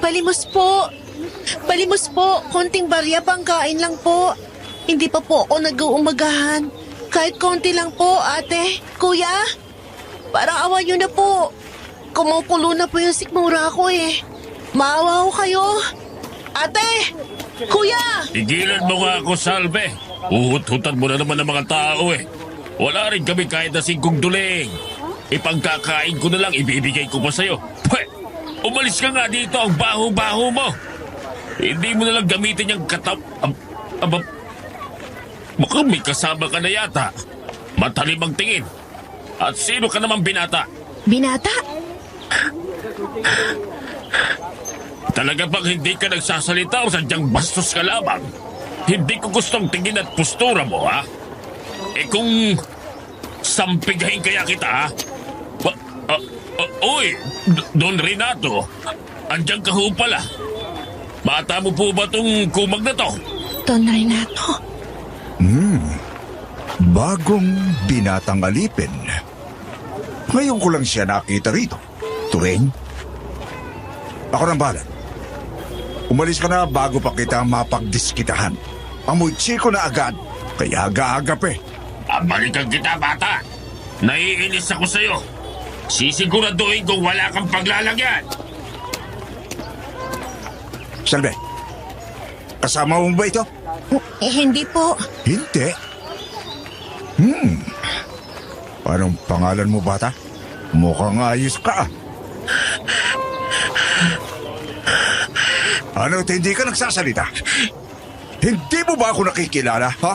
Palimos po. Palimos po. Konting barya pangkain lang po. Hindi pa po ako nag-uumagahan. Kahit konti lang po, ate. Kuya, parang awa niyo na po. Kumukulo na po yung sikmura ko eh. Maawa ko kayo. Ate! Kuya! Tigilan mo nga ako, Salve. Uhut-hutan mo na naman ng mga tao eh. Wala rin kami kahit na 5 duling. Ipangkakain ko na lang, ibibigay ko pa sa'yo. Pweh, umalis ka nga dito, ang baho-baho mo. Hindi mo na lang gamitin yung mukhang may kasama ka na yata. Matalim ang tingin. At sino ka naman binata? Binata? Talaga bang hindi ka nagsasalita o sadyang bastos ka lamang? Hindi ko gustong tingin at postura mo, ha? Eh kung sampigahin kaya kita, ha? Uy, Don Renato, andyan ka ho pala. Bata mo po ba tong kumag na to? Don Renato? Bagong binatang alipin. Ngayon ko lang siya nakita rito. Turing? Ako nang bahala. Umalis ka na bago pa kita mapagdiskitahan. Amoy chiko na agad, kaya aga-aga pa eh. Balikan kita, bata. Naiinis ako sa'yo. Sisiguraduhin kung wala kang paglalagyan. Salve, kasama mo ba ito? Hindi po. Hindi. Anong pangalan mo, bata? Mukhang ayos ka. Ano, hindi ka nagsasalita? Hindi mo ba ako nakikilala, ha?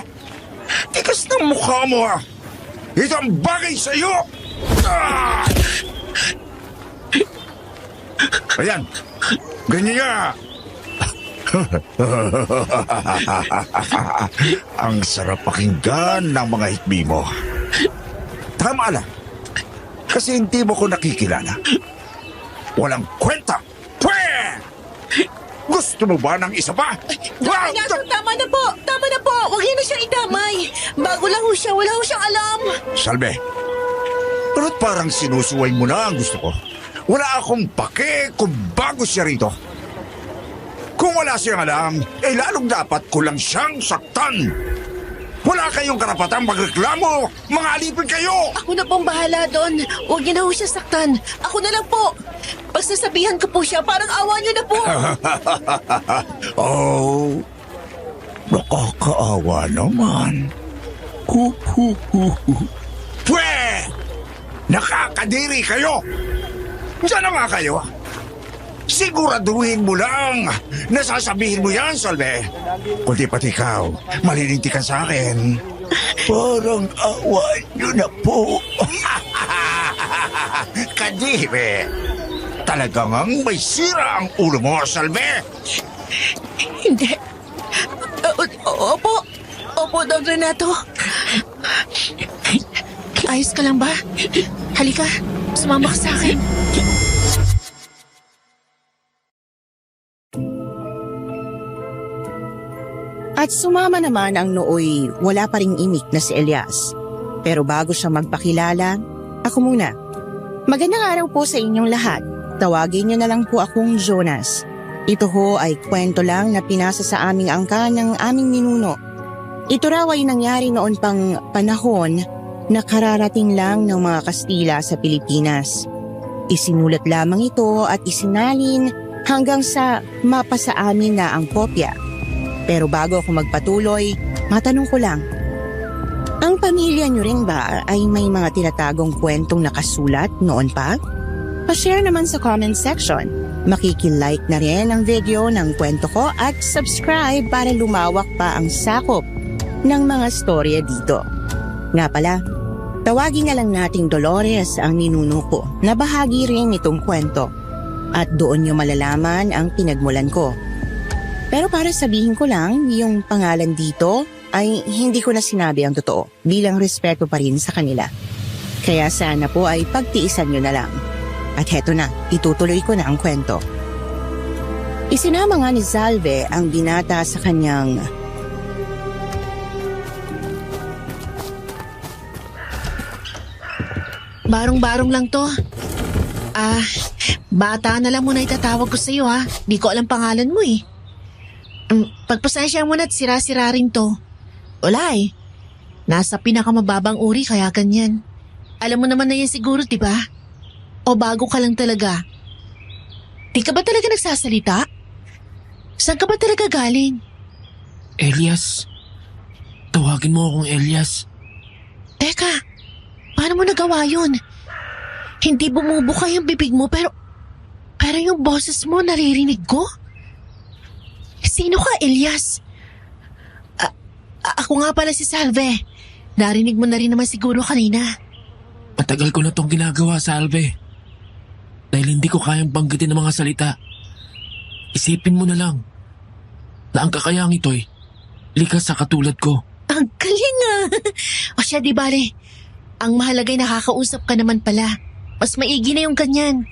Tikas ng mukha mo, ha? Ito ang bagay sa'yo! Ah! Ayan, ganyan nga. Ang sarap pakinggan ng mga hikbi mo. Tama lang. Kasi hindi mo ko nakikilala. Walang kwenta. Pweh! Gusto mo ba ng isa pa? Renato, tama na po. Tama na po. Huwag niyo na siyang idamay. Bago lang ho siya. Wala ho siyang alam. Salve, pero parang sinusuway mo na ang gusto ko. Wala akong pake kung bago siya rito. Kung wala siyang alam, eh lalong dapat ko lang siyang saktan. Wala kayong karapatang magreklamo! Mga alipin kayo! Ako na pong bahala doon. Huwag niyo na ho siya saktan. Ako na lang po. Pagsasabihan ko po siya, parang awa niyo na po. Oh, nakakaawa naman. Pwe! Nakakadiri kayo! Diyan na nga kayo. Siguraduhin mo lang. Nasasabihin mo yan, Salve. Kundi pati ikaw, malilinti ka sa akin. Parang awa niyo na po. Kadiri. Talagang may sira ang ulo mo, Salve. Hindi. Opo. Opo, Don Renato. Ayos ka lang ba? Halika, sumama ka sa akin. At sumama naman ang nooy wala pa ring imik na si Elias. Pero bago siya magpakilala, ako muna. Magandang araw po sa inyong lahat. Tawagin niyo na lang po akong Jonas. Ito ho ay kwento lang na pinasa sa aming angka ng aming ninuno. Ito raw ay nangyari noon pang panahon na kararating lang ng mga Kastila sa Pilipinas. Isinulat lamang ito at isinalin hanggang sa mapasa amin na ang kopya. Pero bago ako magpatuloy, matanong ko lang. Ang pamilya niyo rin ba ay may mga tinatagong kwentong nakasulat noon pa? Pa-share naman sa comment section. Makikilike na rin ang video ng kwento ko at subscribe para lumawak pa ang sakop ng mga storya dito. Nga pala, tawagin na lang nating Dolores ang ninuno ko na bahagi rin itong kwento. At doon niyo malalaman ang pinagmulan ko. Pero para sabihin ko lang, yung pangalan dito ay hindi ko na sinabi ang totoo bilang respeto pa rin sa kanila. Kaya sana po ay pagtiisan nyo na lang. At heto na, itutuloy ko na ang kwento. Isinama nga ni Salve ang binata sa kanyang Barong-barong lang to. Bata na lang muna itatawag ko sa'yo ha. Di ko alam pangalan mo eh. Pagpasensya mo na't sira-sira rin to. Wala eh. Nasa pinakamababang uri kaya ganyan. Alam mo naman na yan siguro, di ba? O bago ka lang talaga? Di ka ba talaga nagsasalita? Saan ka ba talaga galing? Elias. Tawagin mo akong Elias. Teka, paano mo nagawa yun? Hindi bumubuka yung bibig mo pero yung boses mo naririnig ko? Sino ka, Elias? Ako nga pala si Salve. Narinig mo na rin naman siguro kanina. Matagal ko na tong ginagawa, Salve. Dahil hindi ko kayang banggitin ang mga salita. Isipin mo na lang na ang kakayang ito'y likas sa katulad ko. Ang galing ah! O siya, di bale. Ang mahalagay nakakausap ka naman pala. Mas maigi na yung ganyan.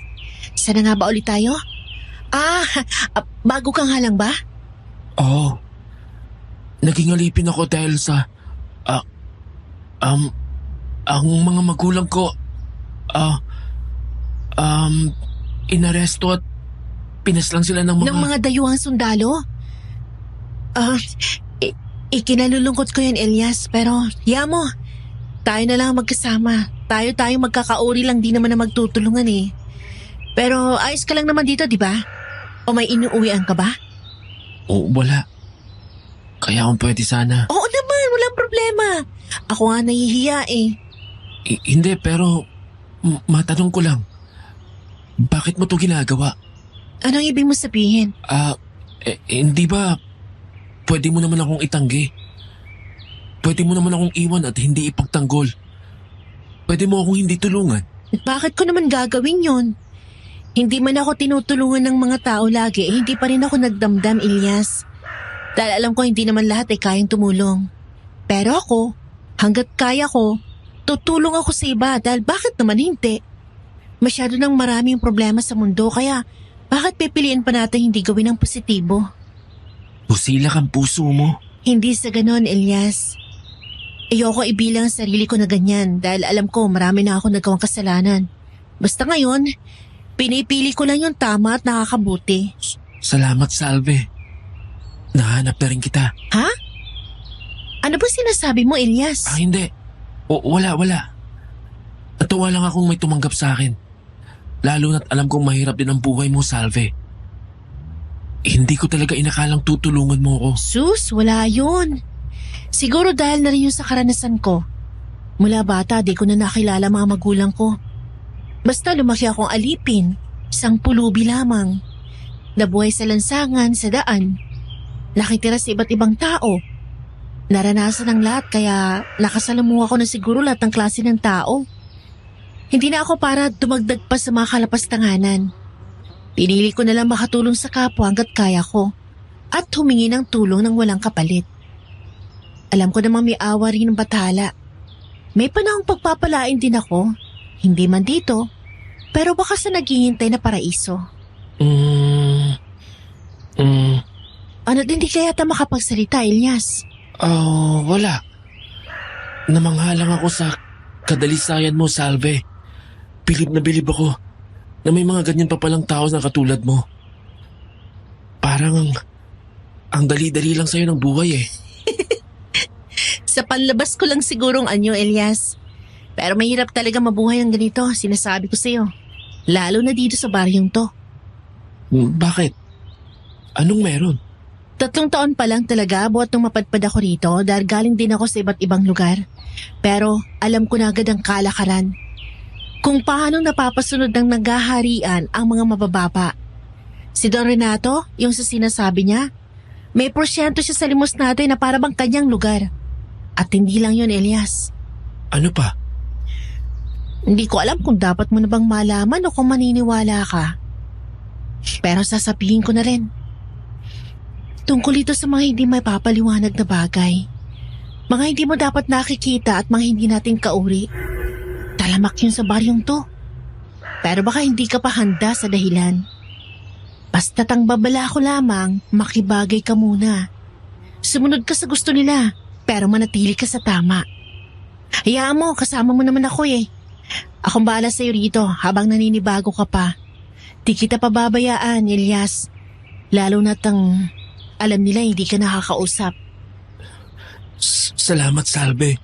Sana nga ba ulit tayo? Bago ka nga lang ba? Oo. Naging alipin ako dahil sa... ang mga magulang ko... inaresto at pinaslang sila ng mga... Ng mga dayuhang sundalo? Ikinalulungkot ko yan, Elias. Pero, mo, tayo na lang magkasama. Tayo magkakauri lang, di naman na magtutulungan eh. Pero ayos ka lang naman dito, di ba? O may inuuwian ka ba? Oo, wala. Kaya kung pwede sana. Oo naman, walang problema. Ako nga nahihiya eh. Hindi, pero matanong ko lang. Bakit mo to ginagawa? Anong ibig mo sabihin? Hindi ba pwede mo naman akong itanggi? Pwede mo naman akong iwan at hindi ipagtanggol. Pwede mo akong hindi tulungan. Bakit ko naman gagawin yon? Hindi man ako tinutulungan ng mga tao lagi, hindi pa rin ako nagdamdam, Elias. Dahil alam ko hindi naman lahat ay kayang tumulong. Pero ako, hanggat kaya ko, tutulong ako sa iba dahil bakit naman hindi? Masyado nang maraming problema sa mundo kaya bakit pipiliin pa natin hindi gawin ang positibo? Busilak ang puso mo. Hindi sa ganon, Elias. Ayoko ibilang ang sarili ko na ganyan dahil alam ko marami na ako nagawang kasalanan. Basta ngayon, pinipili ko lang yung tama at nakakabuti. Salamat, Salve. Nahanap na rin kita. Ha? Ano ba sinasabi mo, Elias? Hindi. Wala. Natuwa lang akong may tumanggap sa akin. Lalo na't alam kong mahirap din ang buhay mo, Salve. Hindi ko talaga inakalang tutulungan mo ko. Sus, wala yun. Siguro dahil na rin yun sa karanasan ko. Mula bata, di ko na nakilala mga magulang ko. Basta lumaki akong alipin, isang pulubi lamang. Nabuhay sa lansangan, sa daan. Nakitira sa iba't ibang tao. Naranasan ang lahat kaya nakasalamuha ko na siguro lahat ng klase ng tao. Hindi na ako para dumagdag pa sa mga kalapastanganan. Pinili ko na lang makatulong sa kapwa hanggat kaya ko at humingi ng tulong ng walang kapalit. Alam ko namang may awa rin ng bathala. May panahong pagpapalain din ako, hindi man dito, pero baka sa naghihintay na paraiso. Ano din di kaya ta makapagsalita, Elias? Wala. Namanghalang ako sa kadalisayan mo, Salve. Bilib na bilib ako na may mga ganyan pa palang tao na katulad mo. Parang ang dali-dali lang sa'yo ng buhay eh. Sa panlabas ko lang sigurong anyo, Elias. Pero mahirap talaga mabuhay ang ganito, sinasabi ko sa'yo. Lalo na dito sa baryong to. Bakit? Anong meron? 3 taon pa lang talaga buhat nung mapadpad ako rito dahil galing din ako sa iba't ibang lugar. Pero alam ko na agad ang kalakaran. Kung paano napapasunod ng naghaharian ang mga mabababa. Si Don Renato, yung sa sinasabi niya, may porsyento siya sa limos natin na para bang kanyang lugar. At hindi lang yun, Elias. Ano pa? Hindi ko alam kung dapat mo na bang malaman o kung maniniwala ka. Pero sasabihin ko na rin. Tungkol ito sa mga hindi may papaliwanag na bagay. Mga hindi mo dapat nakikita at mga hindi natin kauri. Talamak yun sa baryong to. Pero baka hindi ka pa handa sa dahilan. Basta't ang babala ko lamang, makibagay ka muna. Sumunod ka sa gusto nila, pero manatili ka sa tama. Hayaan mo, kasama mo naman ako eh. Akong bahala sa'yo rito habang naninibago ka pa. Di kita pababayaan, Elias. Lalo na't alam nila hindi ka nakakausap. Salamat, Salve.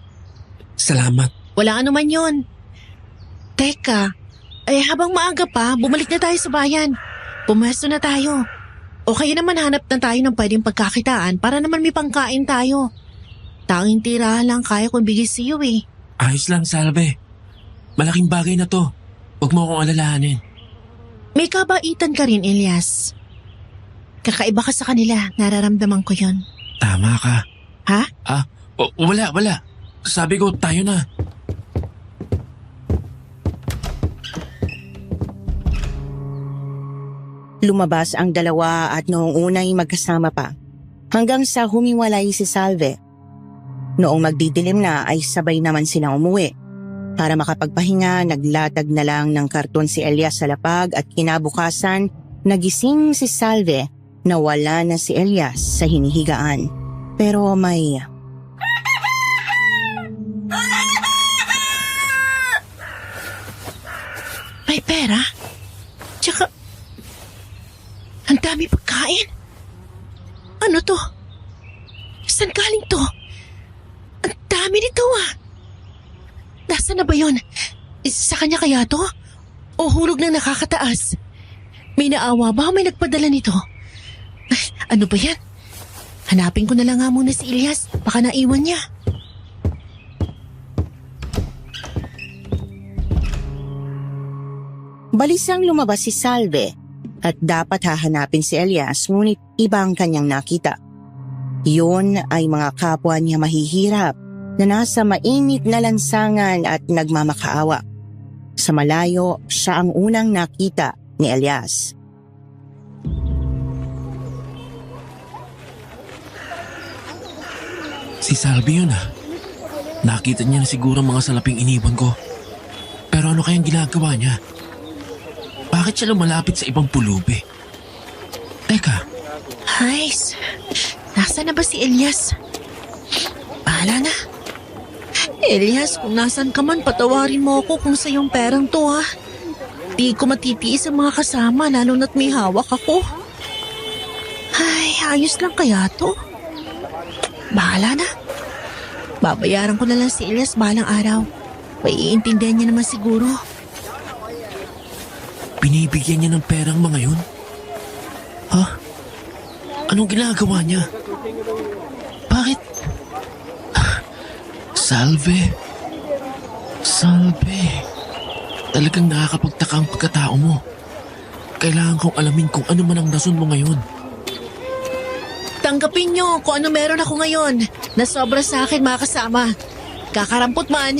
Salamat. Walang anuman yon. Teka, habang maaga pa, bumalik na tayo sa bayan. Pumesto na tayo. O kaya naman hanap na tayo ng pwedeng pagkakitaan para naman may pangkain tayo. Tanging tira lang kaya kong bigay sa iyo eh. Ayos lang, Salve. Malaking bagay na to. Huwag mo akong alalahanin. May kabaitan ka rin, Elias. Kakaiba ka sa kanila, nararamdaman ko yon. Tama ka. Ha? Wala. Sabi ko, tayo na. Lumabas ang dalawa at noong unay magkasama pa. Hanggang sa humiwalay si Salve. Noong magdidilim na ay sabay naman silang umuwi. Para makapagpahinga, naglatag na lang ng karton si Elias sa lapag at kinabukasan, nagising si Salve na wala na si Elias sa hinihigaan. Pero may... May pera? Tsaka, ang dami pagkain. Ano to? Saan galing to? Ang dami nito ah. Nasaan na ba yun? Sa kanya kaya to? O hulog na nakakataas? May naawa ba o may nagpadala nito? Ay, ano ba yan? Hanapin ko na lang nga muna si Elias. Baka naiwan niya. Balisang lumabas si Salve at dapat hahanapin si Elias ngunit iba ang kanyang nakita. Yun ay mga kapwa niya mahihirap na nasa mainit na lansangan at nagmamakaawa. Sa malayo, siya ang unang nakita ni Elias. Si Salve yun ah. Nakita niya na siguro mga salaping iniwan ko. Pero ano kayang ginagawa niya? Bakit siya lumalapit sa ibang pulubi? Teka, Hays, nasa na ba si Elias? Bahala na. Elias, kung nasan ka man, patawarin mo ako kung sa iyong perang to ha. Di ko matitiis ang mga kasama, lalo na't may hawak ako. Ay, ayos lang kaya to. Bahala na. Babayaran ko na lang si Elias balang araw. Maiintindihan niya naman siguro. binibigyan niya ng perang mga yun? Ha? Anong ginagawa niya? Bakit? Salve. Talagang nakakapagtaka ang pagkatao mo. Kailangan kong alamin kung ano man ang rason mo ngayon. Tanggapin niyo kung ano meron ako ngayon na sobra sa akin mga kasama. Kakarampot man,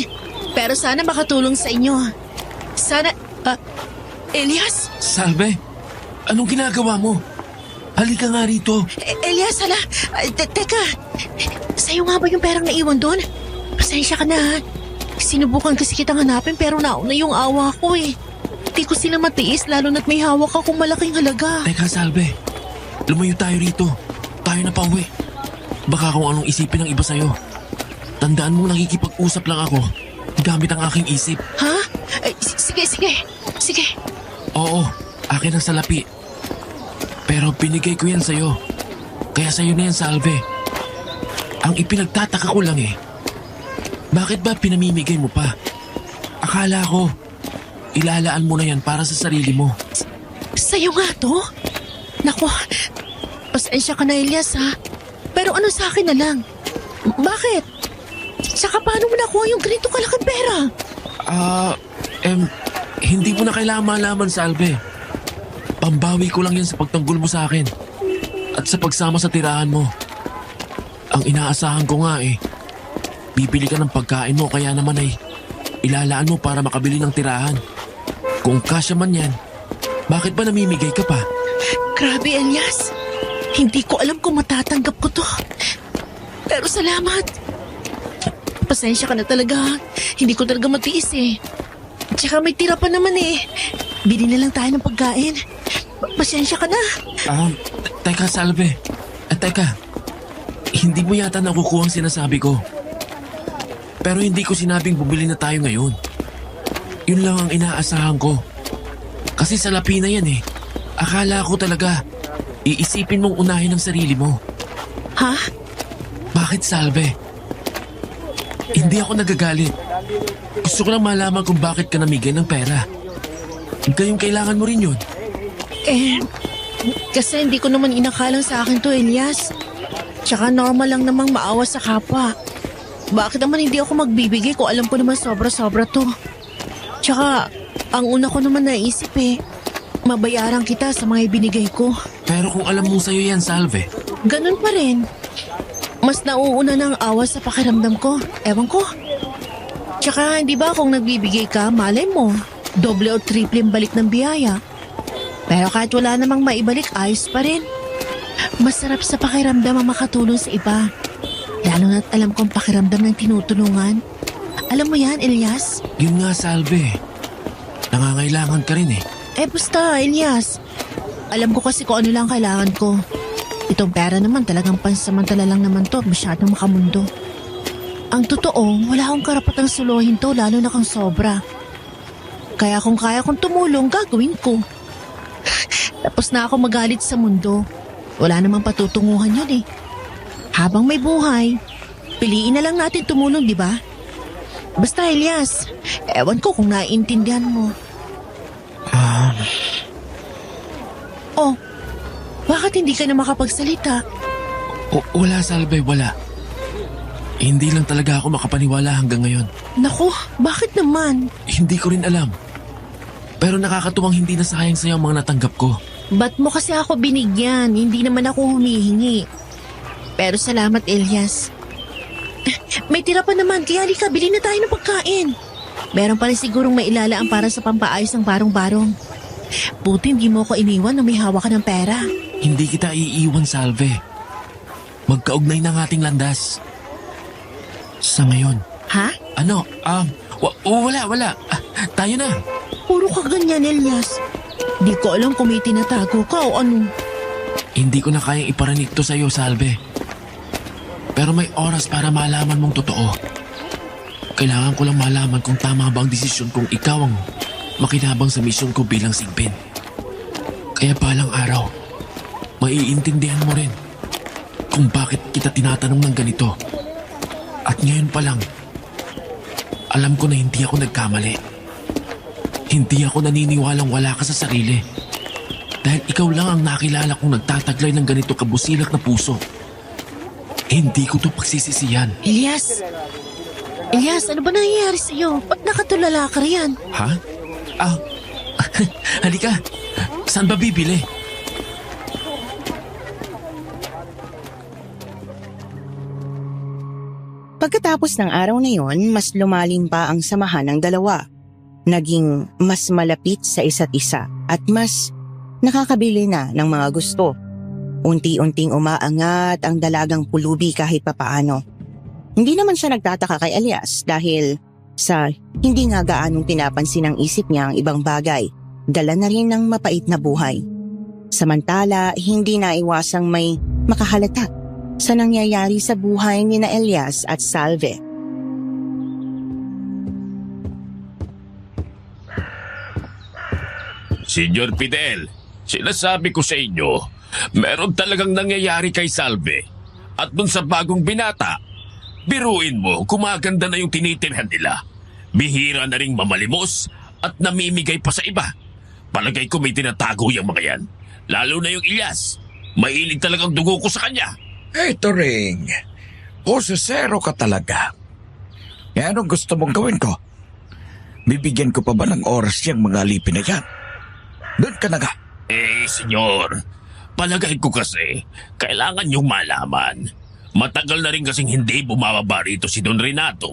pero sana makatulong sa inyo. Sana... Elias? Salve, anong ginagawa mo? Halika nga rito. Elias, hala. Teka, sa'yo nga ba yung perang naiwan doon? Pasensya ka na ha. Sinubukan kasi kitang hanapin pero nauna yung awa ko eh. Di ko sila matiis lalo na't may hawak akong malaking halaga. Teka Salve, lumayo tayo rito. Tayo na pauwi. Baka kung anong isipin ng iba sa'yo. Tandaan mo nakikipag-usap lang ako gamit ang aking isip. Ha? Sige. Oo, akin ang salapi. Pero binigay ko yan sa'yo. Kaya sa'yo na yan, Salve. Ang ipinagtataka ko lang eh. Bakit ba pinamimigay mo pa? Akala ko, ilalaan mo na yan para sa sarili mo. Sa'yo nga to? Naku, pasensya ka na Elias ha. Pero ano sa akin na lang? Bakit? Tsaka paano mo nakuha yung ganito kalaking pera? Hindi mo na kailangan malaman, Salve. Pambawi ko lang yan sa pagtanggol mo sa akin. At sa pagsama sa tirahan mo. Ang inaasahan ko nga eh, bibili ka ng pagkain mo kaya naman ay ilalaan mo para makabili ng tirahan. Kung kasya man yan, bakit ba namimigay ka pa? Grabe Elias, hindi ko alam kung matatanggap ko to. Pero salamat. Pasensya ka na talaga. Hindi ko talaga matiis eh. Tsaka may tira pa naman eh. Bili na lang tayo ng pagkain. Pasensya ka na. Teka Salve. Teka. Hindi mo yata nakukuha ang sinasabi ko. Pero hindi ko sinabing bumili na tayo ngayon. Yun lang ang inaasahan ko. Kasi salapi na yan eh. Akala ko talaga, iisipin mong unahin ang sarili mo. Ha? Bakit, Salve? Hindi ako nagagalit. Gusto ko lang malaman kung bakit ka namigay ng pera. Gayong kailangan mo rin yun. Kasi hindi ko naman inakalang sa akin to, Elias. Tsaka normal lang namang maawa sa kapwa. Bakit naman hindi ako magbibigay kung alam ko naman sobra-sobra to? Tsaka, ang una ko naman naisip mabayaran kita sa mga ibinigay ko. Pero kung alam mong sa'yo yan, Salve, Ganun pa rin. Mas nauuna ng awa sa pakiramdam ko. Ewan ko. Tsaka hindi ba kung nagbibigay ka, malay mo, doble o triple yung balik ng biyaya. Pero kahit wala namang maibalik, ayos pa rin. Masarap sa pakiramdam ang makatulong sa iba. Lalo na't alam kong pakiramdam ng tinutulungan. Alam mo yan, Elias? yun nga, Salve. Nangangailangan ka rin eh. Basta, Elias. Alam ko kasi kung ano lang kailangan ko. Itong pera naman talagang pansamantala lang naman to at masyadong makamundo. Ang totoo, wala akong karapatang suluhin to lalo na kung sobra. Kaya kung kaya kong tumulong, gagawin ko. Tapos na ako magalit sa mundo. Wala namang patutunguhan yun eh. Habang may buhay, piliin na lang natin tumulong, di ba? Basta, Elias, ewan ko kung naiintindihan mo. Oh, bakit hindi ka na makapagsalita? Wala, Salve, wala. Hindi lang talaga ako makapaniwala hanggang ngayon. Naku, bakit naman? Hindi ko rin alam. Pero nakakatuwang hindi na sayang sa'yo ang mga natanggap ko. Ba't mo kasi ako binigyan? Hindi naman ako humihingi. Pero salamat, Elias. May tira pa naman, kaya halika, bili na tayo ng pagkain. Meron pa rin sigurong mailalaan para sa pampaayos ng barong-barong. Buti hindi mo ko iniwan na may hawak ka ng pera. Hindi kita iiwan, Salve. Magkaugnay ng ating landas. Sa ngayon. Ha? Ano? Wala. Tayo na. Puro ka ganyan, Elias. Di ko alam kung may tinatago ka o ano. Hindi ko na kayang iparinig to sa'yo, Salve. Pero may oras para malaman mong totoo. Kailangan ko lang malaman kung tama ba ang desisyon kung ikaw ang makinabang sa misyon ko bilang sigbin. Kaya balang araw, maiintindihan mo rin kung bakit kita tinatanong ng ganito. At ngayon pa lang, alam ko na hindi ako nagkamali. Hindi ako naniniwalang wala ka sa sarili. Dahil ikaw lang ang nakilala kong nagtataglay ng ganito kabusilak na puso. Hindi ko to pagsisisihan. Elias! Elias, ano ba nangyayari sa'yo? Ba't nakatulala ka riyan? Ha? Halika. Saan ba bibili? Pagkatapos ng araw na yon, mas lumalim pa ang samahan ng dalawa. Naging mas malapit sa isa't isa at mas nakakabili na ng mga gusto. Unti-unting umaangat ang dalagang pulubi kahit papaano. Hindi naman siya nagtataka kay Elias dahil sa hindi nga gaanong pinapansin ng isip niya ang ibang bagay. Dala na rin ng mapait na buhay. Samantala, hindi naiwasang may makahalata sa nangyayari sa buhay ni na Elias at Salve. Senyor Fidel, sinasabi ko sa inyo, meron talagang nangyayari kay Salve. At dun sa bagong binata, biruin mo, kumaganda na yung tinitirhan nila. Bihira na ring mamalimos at namimigay pa sa iba. Palagay ko may tinatago yung mga yan. Lalo na yung Elias. Mahilig talagang dugo ko sa kanya. Eto ring, posesero ka talaga. E anong gusto mong gawin ko? Bibigyan ko pa ba ng oras yung mga alipin na yan? Doon ka na nga. Senyor, palagay ko kasi, kailangan niyong malaman. Matagal na rin kasing hindi bumababa rito si Don Renato.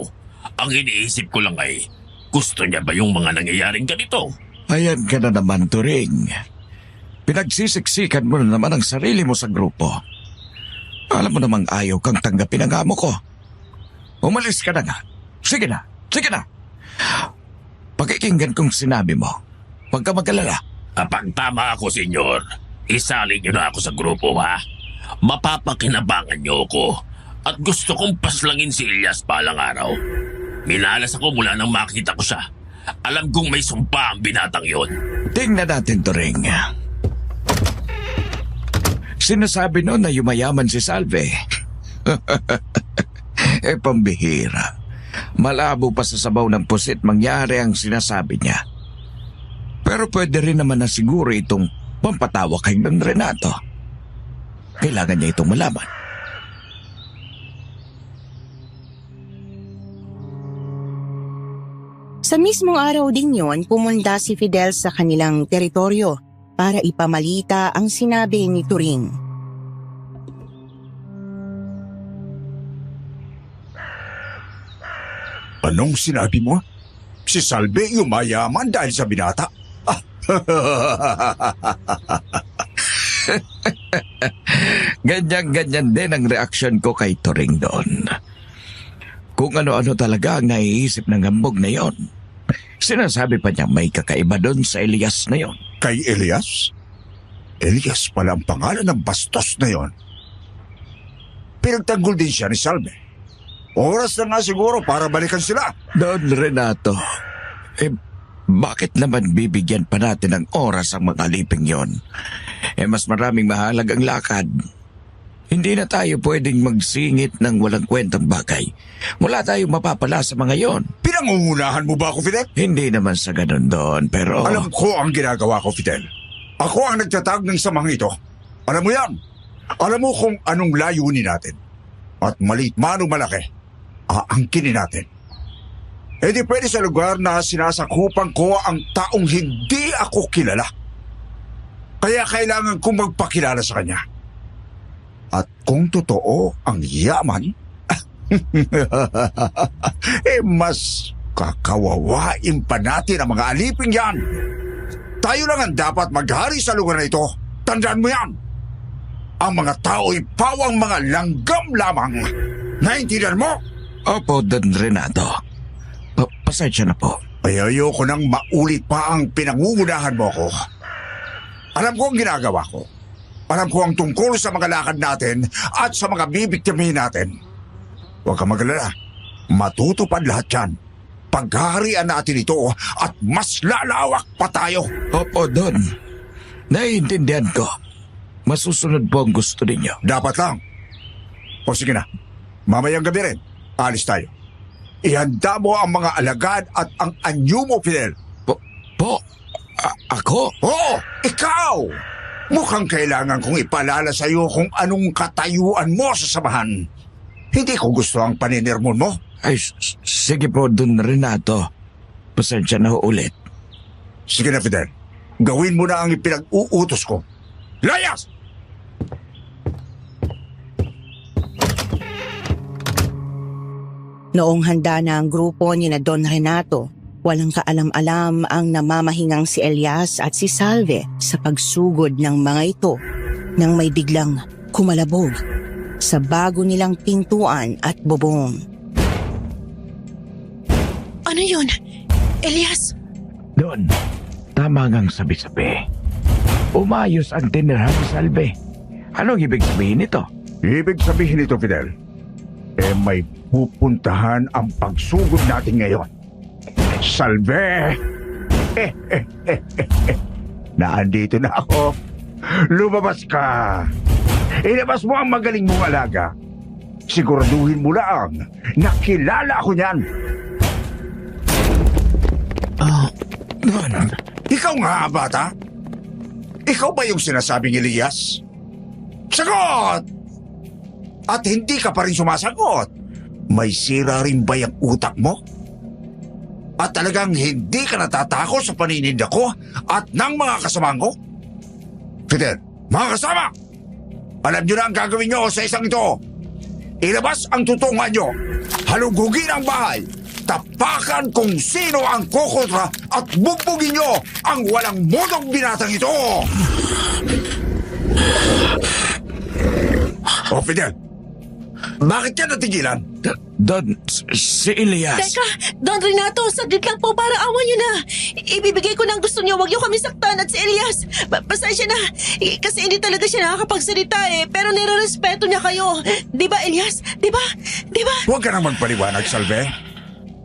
Ang iniisip ko lang ay, gusto niya ba yung mga nangyayaring ganito? Ayan ka na naman, Turing. Pinagsisiksikan mo na naman ang sarili mo sa grupo. Alam mo namang ayaw kang tanggapin ang amo ko. Umalis ka na nga. Sige na. Pakikinggan kong sinabi mo. Huwag ka mag-alala. Kapag tama ako, senyor, isali niyo na ako sa grupo, ha? Mapapakinabangan niyo ako. At gusto kong paslangin si Elias palang araw. Minalas ako mula nang makita ko siya. Alam kong may sumpa ang binatang yon. Tingnan natin, Turing. Sinasabi noon na yumayaman si Salve. Pambihira. Malabo pa sa sabaw ng pusit mangyari ang sinasabi niya. Pero pwede rin naman na siguro itong pampatawa kay Don Renato. Kailangan niya itong malaman. Sa mismong araw din yon, pumunta si Fidel sa kanilang teritoryo para ipamalita ang sinabi ni Turing. Anong sinabi mo? Si Salve yumayaman dahil sa binata? Ganyan-ganyan din ang reaksyon ko kay Turing doon. Kung ano-ano talaga ang naiisip ng hambog na yon. Sinasabi pa niya may kakaiba doon sa Elias na yon. Kay Elias? Elias pala ang pangalan ng bastos na yon. Pinagtanggol din siya ni Salve. Oras na nga siguro para balikan sila. Don Renato, bakit naman bibigyan pa natin ng oras ang mga aliping yon? Mas maraming mahalagang lakad. Hindi na tayo pwedeng magsingit ng walang kwentang bagay. Wala tayong mapapala sa mga yon. Pinangungunahan mo ba ako, Fidel? Hindi naman sa ganun doon, pero... Alam ko ang ginagawa ko, Fidel. Ako ang nagtatag ng samang ito. Alam mo yan. Alam mo kung anong layunin natin. At maliit man o malaki, aangkinin natin. Di pwede sa lugar na sinasakupan ko ang taong hindi ako kilala. Kaya kailangan kong magpakilala sa kanya. At kung totoo ang yaman, mas kakawawain pa natin ang mga aliping yan. Tayo lang ang dapat maghari sa lugar na ito. Tandaan mo yan. Ang mga tao'y pawang mga langgam lamang. Naintindihan mo? Opo, Don Renato. Pasensya na po. Ayoko nang maulit pa ang pinangungunahan mo ko. Alam ko ang ginagawa ko. Alam ko ang tungkol sa mga lakad natin at sa mga bibiktimahin natin. Huwag kang magalala. Matutupad lahat yan. Paghaharian natin ito at mas lalawak pa tayo. Opo, Don. Naiintindihan ko. Masusunod po ang gusto ninyo. Dapat lang. O sige na. Mamayang gabi rin. Alis tayo. Ihanda mo ang mga alagad at ang anyo mo, Fidel. Ako? Oo, ikaw! Mukhang kailangan kong ipalala sa iyo kung anong katayuan mo sa samahan. Hindi ko gusto ang paninirmon mo. Ay, sige po, Don Renato. Pasensya na ho ulit. Sige na, Fidel. Gawin mo na ang ipinag-uutos ko. Layas! Noong handa na ang grupo ni na Don Renato, walang kaalam-alam ang namamahingang si Elias at si Salve sa pagsugod ng mga ito nang may biglang kumalabog sa bago nilang pintuan at bubong. Ano yun? Elias? Don, tama ngang sabi-sabi. Umayos ang tinirhan ni Salve. Anong ibig sabihin nito? Ibig sabihin nito, Fidel, may pupuntahan ang pagsugod natin ngayon. Salve! Naandito na ako. Lumabas ka. Ilabas mo ang magaling mong alaga. Siguraduhin mo lang na kilala ako niyan. Ikaw nga, bata? Ikaw ba yung sinasabing Elias? Sagot! At hindi ka pa rin sumasagot. May sira rin ba yung utak mo? At talagang hindi ka natatakot sa panininda ko at ng mga kasamahan ko? Fidel, mga kasama! Alam nyo na ang gagawin nyo sa isang ito. Ilabas ang tutungan nyo. Halugugin ang bahay. Tapakan kung sino ang kukontra at bugbugin nyo ang walang modong binatang ito. O Fidel, bakit ka natigilan? Don, si Elias. Teka, Don Renato, saglit lang po para awan niyo na. Ibibigay ko na ang gusto niyo, wag niyo kami saktan at si Elias. Pasensya na, kasi hindi talaga siya nakakapagsalita pero nirerespeto niya kayo. Di ba, Elias? Di ba? Di ba? Huwag ka nang magpaliwanag, Salve.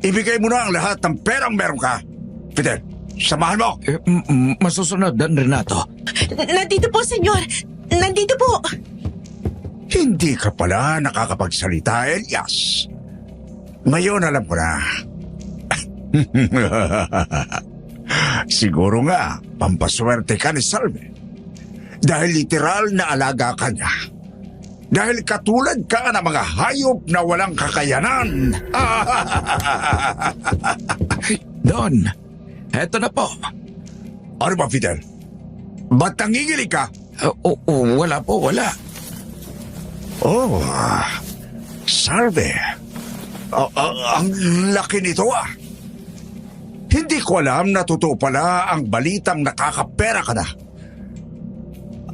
Ibigay mo na ang lahat ng perang meron ka. Fidel, samahan mo. Masusunod, Don Renato. Nandito po, senyor. Nandito po. Hindi ka pala nakakapagsalita, Elias. Ngayon alam ko na. Siguro nga, pampaswerte ka ni Salve. Dahil literal na alaga ka niya. Dahil katulad ka ng mga hayop na walang kakayanan. Don, eto na po. Ano ba, Fidel? Ba't nanginginig ka? Wala po, wala. Oh, Salve. Ang laki nito ah. Hindi ko alam na totoo pala ang balitang nakakapera ka na.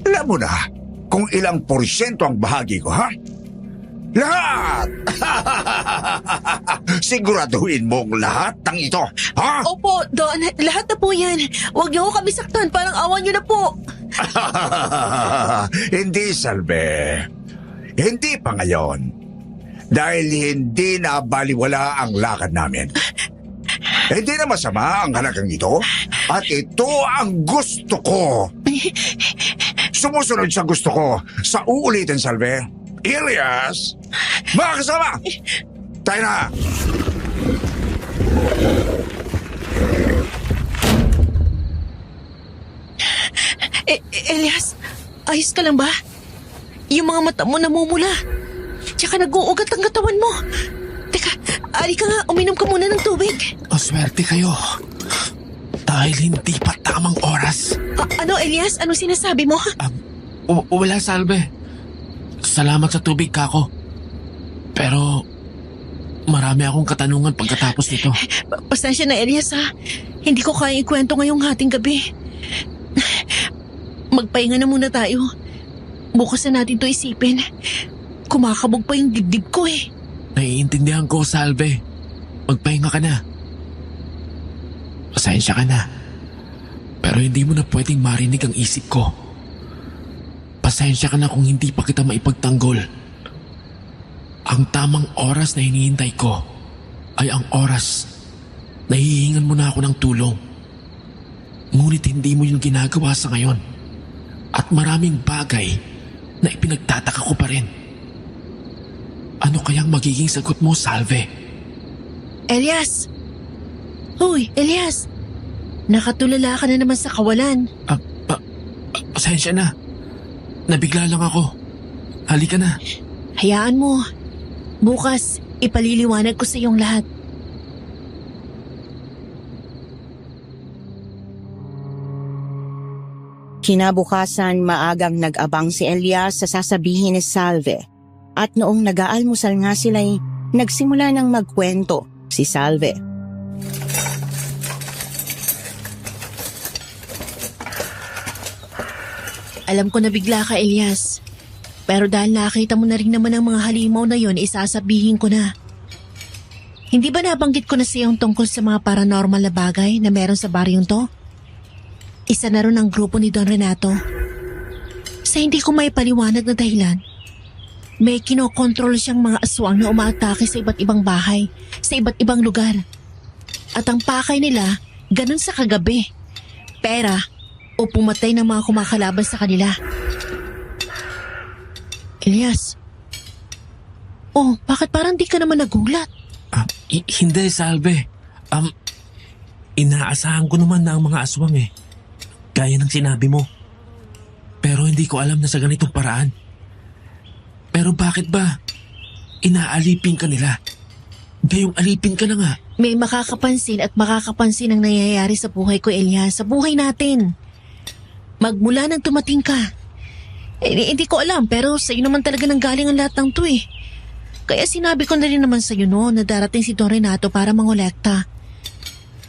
Alam mo na kung ilang porsyento ang bahagi ko, ha? Lahat! Siguraduhin mong lahat ng ito, ha? Opo, Don. Lahat na po yan. Huwag niyo kami saktan. Parang awan niyo na po. Hindi, Salve. Hindi pa ngayon. Dahil hindi na baliwala ang lakad namin. Hindi na masama ang halagang ito. At ito ang gusto ko. Sumusunod sa gusto ko. Sa uulitin, Salve. Elias! Mga kasama! Tayo na! Elias, ayos ka lang ba? Yung mga mata mo namumula. Tsaka nag-uugat ang katawan mo. Teka, ali ka nga, uminom ka muna ng tubig. Maswerte kayo. Dahil hindi pa tamang oras. Ano, Elias? Ano sinasabi mo? Wala, Salve. Salamat sa tubig, Kako. Pero marami akong katanungan pagkatapos nito. Pasensya na, Elias, ha? Hindi ko kaya ikwento ngayong hating gabi. Magpahinga na muna tayo. Bukas na natin to isipin. Kumakabog pa yung dibdib ko eh. Naiintindihan ko, Salve. Magpahinga ka na. Pasensya ka na. Pero hindi mo na pwedeng marinig ang isip ko. Pasensya ka na kung hindi pa kita maipagtanggol. Ang tamang oras na hinihintay ko ay ang oras na hihingan mo na ako ng tulong. Ngunit hindi mo yung ginagawa sa ngayon. At maraming bagay na ipinagtataka ko pa rin. Ano kayang magiging sagot mo, Salve? Elias! Hoy, Elias! Nakatulala ka na naman sa kawalan. Pasensya na. Nabigla lang ako. Halika na. Hayaan mo. Bukas, ipaliliwanag ko sa iyong lahat. Kinabukasan, maagang nag-abang si Elias sa sasabihin ni Salve. At noong nag-aalmusal nga sila'y nagsimula ng magkwento si Salve. Alam ko na bigla ka, Elias. Pero dahil nakita mo na rin naman ang mga halimaw na yon, isasabihin ko na. Hindi ba nabanggit ko na sa iyong tungkol sa mga paranormal na bagay na meron sa baryong to? Isa na rin ang grupo ni Don Renato. Sa hindi ko may paliwanag na dahilan, may kinokontrol siyang mga aswang na umaatake sa iba't ibang bahay, sa iba't ibang lugar. At ang pakay nila, ganun sa kagabi. Pera o pumatay ng mga kumakalaban sa kanila. Elias. Oh, bakit parang di ka naman nagulat? Hindi, Salve. Inaasahan ko naman na ang mga aswang eh. Gaya ng sinabi mo. Pero hindi ko alam na sa ganitong paraan. Pero bakit ba inaalipin ka nila? Gayong alipin ka na nga. May makakapansin at makakapansin ang nangyayari sa buhay ko, Elias. Sa buhay natin. Magmula nang tumating ka. Hindi ko alam, pero sa'yo naman talaga nanggaling ang lahat ng to eh. Kaya sinabi ko na rin naman sa'yo noon na darating si Don Renato para mangolekta.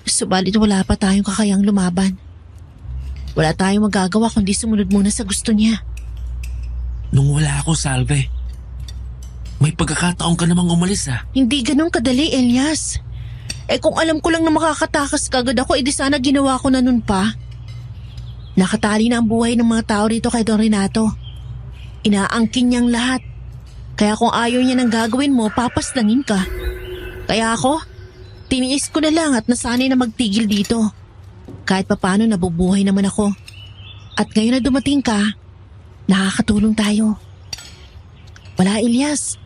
Subalit wala pa tayong kakayang lumaban. Wala tayong magagawa kundi sumunod muna sa gusto niya. Nung wala ako, Salve, may pagkakataon ka namang umalis ah. Hindi ganun kadali, Elias. Kung alam ko lang na makakatakas kagad ako, edi sana ginawa ko na nun pa. Nakatali na ang buhay ng mga tao rito kay Don Renato. Inaangkin niyang lahat. Kaya kung ayaw niya nang gagawin mo, papaslangin ka. Kaya ako, tiniis ko na lang at nasanay na magtigil dito. Kahit papano nabubuhay naman ako. At ngayon na dumating ka, nakakatulong tayo. Wala, Elias.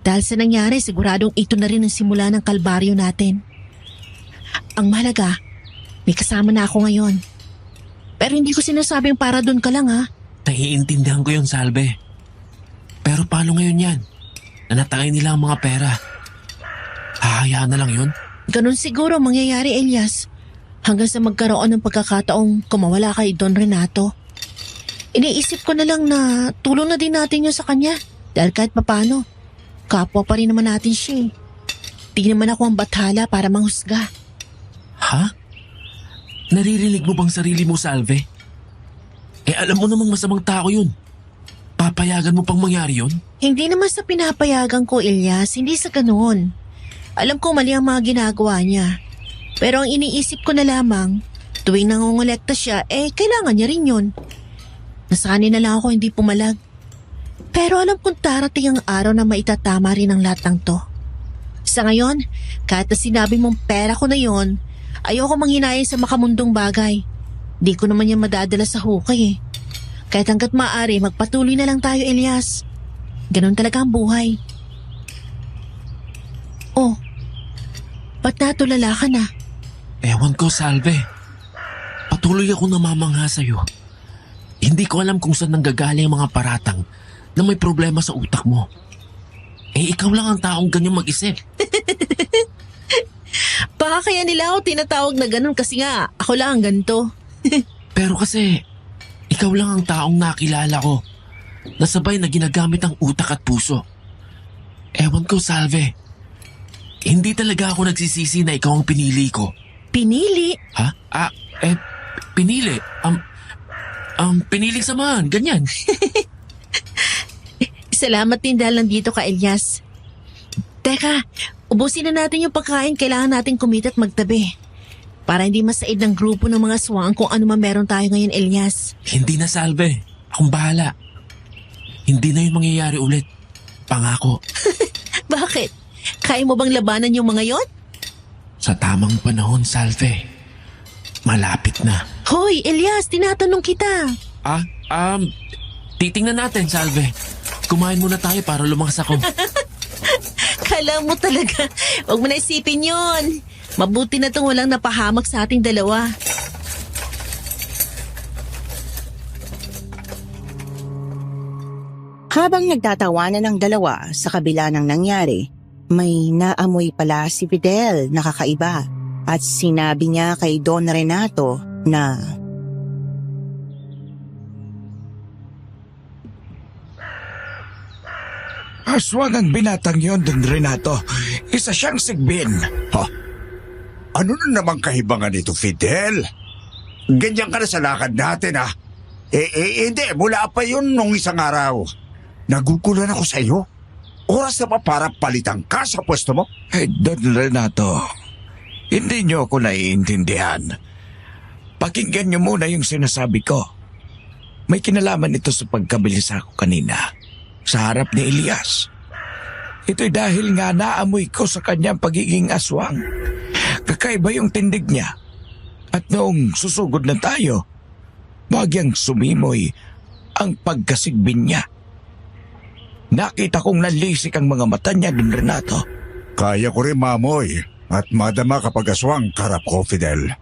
Dahil sa nangyari, siguradong ito na rin ang simula ng kalbaryo natin. Ang mahalaga, may kasama na ako ngayon. Pero hindi ko sinasabing para doon ka lang, ha? Naiintindihan ko yun, Salve. Pero paano ngayon yan? Nanatangay nila ang mga pera. Hahayaan na lang yun? Ganun siguro mangyayari, Elias. Hanggang sa magkaroon ng pagkakataong kumawala kay Don Renato. Iniisip ko na lang na tulong na din natin yun sa kanya. Dahil kahit papano, kapwa pa rin naman natin siya. Di naman ako ang bathala para manghusga. Ha? Naririnig mo bang sarili mo, Salve? Alam mo namang masamang tao yun. Papayagan mo pang mangyari yun? Hindi naman sa pinapayagan ko, Elias. Hindi sa ganoon. Alam ko mali ang mga ginagawa niya. Pero ang iniisip ko na lamang, tuwing nangongolekta siya, kailangan niya rin yun. Nasanay na lang ako hindi pumalag. Pero alam kong darating ang araw na maitatama rin ang lahat ng to. Sa ngayon, kahit na sinabi mong pera ko na yon, ayoko manghinayang sa makamundong bagay. Di ko naman yan madadala sa hukay eh. Kahit hanggat maaari, magpatuloy na lang tayo, Elias. Ganon talaga ang buhay. Oh, ba't natulala ka na? Ewan ko, Salve. Patuloy ako namamangha sa'yo. Hindi ko alam kung saan nanggagaling ang mga paratang na may problema sa utak mo. Ikaw lang ang taong ganyan mag-isip. Baka kaya nila ako tinatawag na ganun kasi nga ako lang ang ganito. Pero kasi, ikaw lang ang taong nakilala ko na sabay na ginagamit ang utak at puso. Ewan ko, Salve. Hindi talaga ako nagsisisi na ikaw ang pinili ko. Pinili? Ha? Pinili? Piniling samahan, ganyan. Salamat din dahil nandito ka, Elias. Teka, ubusin na natin yung pagkain. Kailangan natin kumita at magtabi. Para hindi masaid ng grupo ng mga swang kung ano man meron tayo ngayon, Elias. Hindi na, Salve. Akong bahala. Hindi na yung mangyayari ulit. Pangako. Bakit? Kaya mo bang labanan yung mga yon? Sa tamang panahon, Salve. Malapit na. Hoy, Elias, tinatanong kita. Titingnan natin, Salve. Kumain muna tayo para lumakas ako. Kala mo talaga. Huwag mo na isipin yon. Mabuti na itong walang napahamak sa ating dalawa. Habang nagtatawanan ng dalawa sa kabila ng nangyari, may naamoy pala si Fidel na kakaiba at sinabi niya kay Don Renato na Aswang ang binatang yon, Don Renato. Isa siyang sigbin. Ha? Ano na namang kahibangan nito, Fidel? Ganyan ka na sa lakad natin, ha? Hindi. Mula pa yun nung isang araw. Nagugulan ako sa iyo. Oras na ba para palitan ka sa pwesto mo? Don Renato, hindi niyo ako naiintindihan. Pakinggan niyo muna yung sinasabi ko. May kinalaman ito sa pagkabilis ako kanina sa harap ni Elias. Ito'y dahil nga naamoy ko sa kanyang pagiging aswang. Kakaiba yung tindig niya. At noong susugod na tayo, bagyang sumimoy ang pagkasigbin niya. Nakita kong nanlisik ang mga mata niya, Don Renato. Kaya ko rin mamoy at madama kapag aswang karap ko, Fidel.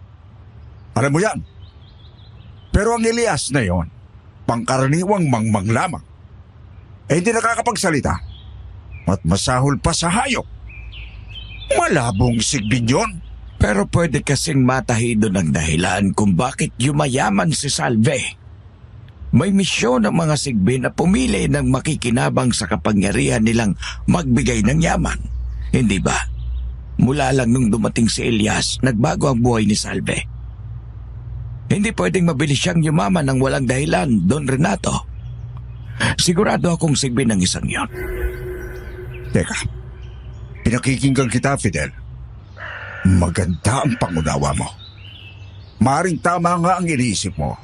Alam mo yan. Pero ang Elias na yon, pangkaraniwang mangmang lamang. Hindi nakakapagsalita. At masahol pa sa hayop. Malabong sigbin yon. Pero pwede kasing matahido ng dahilan kung bakit yumayaman si Salve. May misyon ng mga sigbin na pumili ng makikinabang sa kapangyarihan nilang magbigay ng yaman. Hindi ba? Mula lang nung dumating si Elias, nagbago ang buhay ni Salve. Hindi pwedeng mabilis siyang yumaman ng walang dahilan, Don Renato. Sigurado akong sigbin ng isang yon. Teka, pinakikinggan kita, Fidel. Maganda ang pangunawa mo. Maring tama nga ang iniisip mo.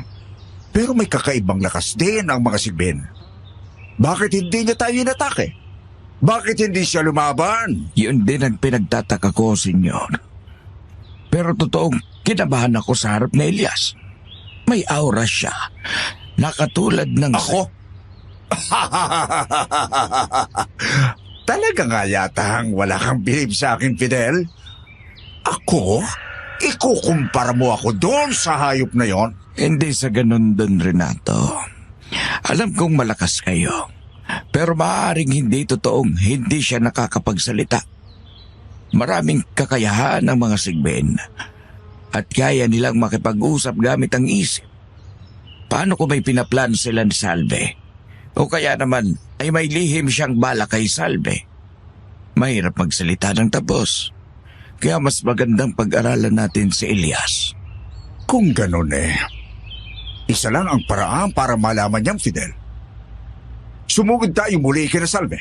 Pero may kakaibang lakas din ang mga sigbin. Bakit hindi niya tayo inatake? Bakit hindi siya lumaban? Yun din ang pinagtataka ko, senyor. Pero totoong kinabahan ako sa harap ni Elias. May aura siya. Nakatulad ng... Ako? Talaga nga yatang wala kang bilib sa akin, Fidel. Ako? Ikukumpara mo ako doon sa hayop na yon? Hindi sa ganun Don Renato. Alam kong malakas kayo. Pero maaaring hindi totoong hindi siya nakakapagsalita. Maraming kakayahan ang mga sigben. At kaya nilang makipag-usap gamit ang isip. Paano kung may pinaplan sila ni Salve? O kaya naman ay may lihim siyang bala kay Salve? Mahirap magsalita ng tapos. Kaya mas magandang pag-aralan natin si Elias. Kung ganun isa lang ang paraan para malaman niyang Fidel. Sumugod tayo muli kina Salve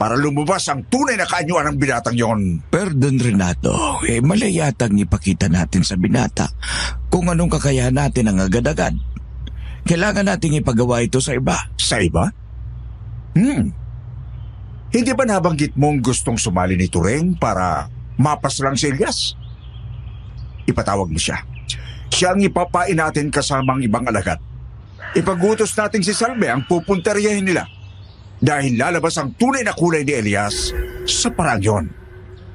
para lumabas ang tunay na kaanyuan ng binatang yon. Pero Don Renato, mali yatang ipakita natin sa binata kung anong kakayahan natin ang agad-agad. Kailangan nating ipagawa ito sa iba. Sa iba? Hindi ba nabanggit mong gustong sumali ni Turing para mapaslang si Elias? Ipatawag mo siya. Siya ang ipapain natin kasamang ibang alagad. Ipagutos natin si Salve ang pupuntaryahin nila. Dahil lalabas ang tunay na kulay ni Elias sa parang yon.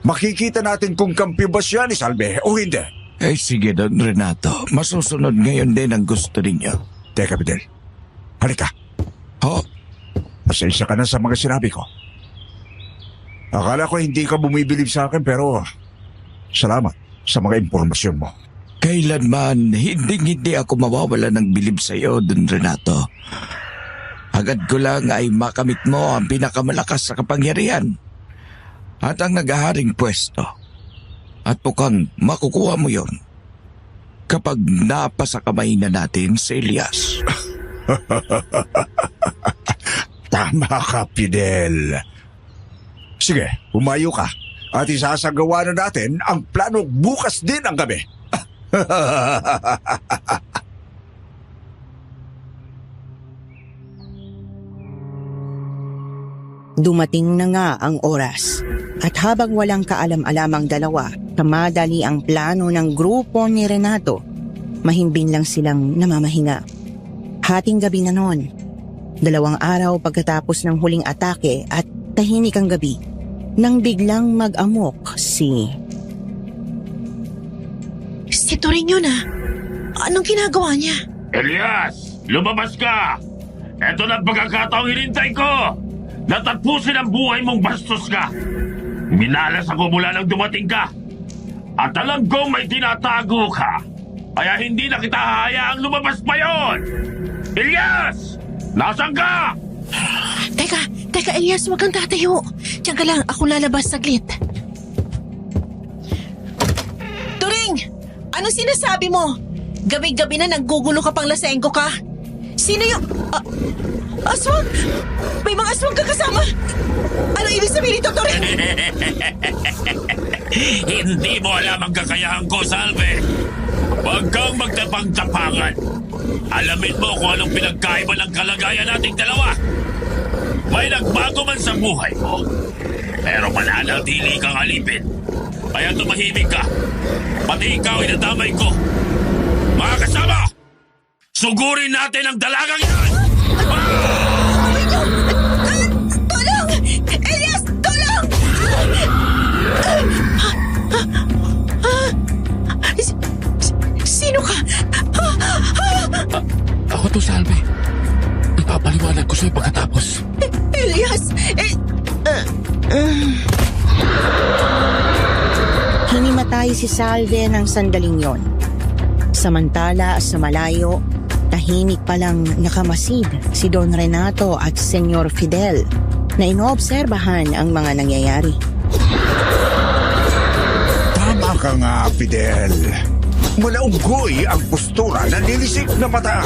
Makikita natin kung kampi ba siya ni Salve o hindi. Sige Don Renato, masusunod ngayon din ang gusto ninyo. Teka, Fidel. Halika. Oh, Pasensya ka na sa mga sinabi ko. Akala ko hindi ka bumibilib sa akin pero salamat sa mga impormasyon mo. kailanman hindi ako mawawala ng bilib sa iyo, Don Renato. Agad ko lang ay makamit mo ang pinakamalakas sa kapangyarihan at ang naghaharing pwesto. At mukhang makukuha mo yon kapag napasa kamay na natin si Elias. Tama ka, Fidel. Sige, umayo ka at isasagawa na natin ang plano bukas din ang gabi. Dumating na nga ang oras at habang walang kaalam-alamang dalawa, kamadali ang plano ng grupo ni Renato. Mahimbing lang silang namamahinga. Hating gabi na noon. 2 araw pagkatapos ng huling atake at tahimik ang gabi nang biglang mag-amok si Turing yun ah. Anong ginagawa niya? Elias! Lumabas ka! Eto na pagkakataong hinintay ko! Natatapusin ang buhay mong bastos ka! Minalas ako mula nang dumating ka! At alam kong may tinatago ka! Kaya hindi na kita hahayaang lumabas pa yon! Elias! Nasaan ka? Teka Elias, huwag kang tatayo. Diyan ka lang, ako lalabas saglit. Turing! Ano sinasabi mo? Gabi-gabi na naggugulo ka pang lasengko ka? Sino yung... aswang? May mga aswang ka kasama? Ano ibig sabihin nito, Turing? Hindi mo alam ang kakayahan ko, Salve. Huwag kang magtapang-tapangan. Alamin mo kung anong pinagkaiba ng kalagayan nating dalawa. May nagbago man sa buhay mo, pero mananatili kang alipin. Kaya tumahimik ka. Pati ikaw ay nadamay ko. Mga kasama, sugurin natin ang dalagang yan! Tulong! Elias, tulong! Sino ka? Ako to, Salve. Ipapaliwanag ko sa'yo pagkatapos. Elias! hinimatay si Salve ng sandaling yon. Samantala sa malayo, tahimik palang nakamasid si Don Renato at Senyor Fidel na inoobserbahan ang mga nangyayari. Tama ka nga, Fidel. Malaunggoy ang postura ng nilisik na mata.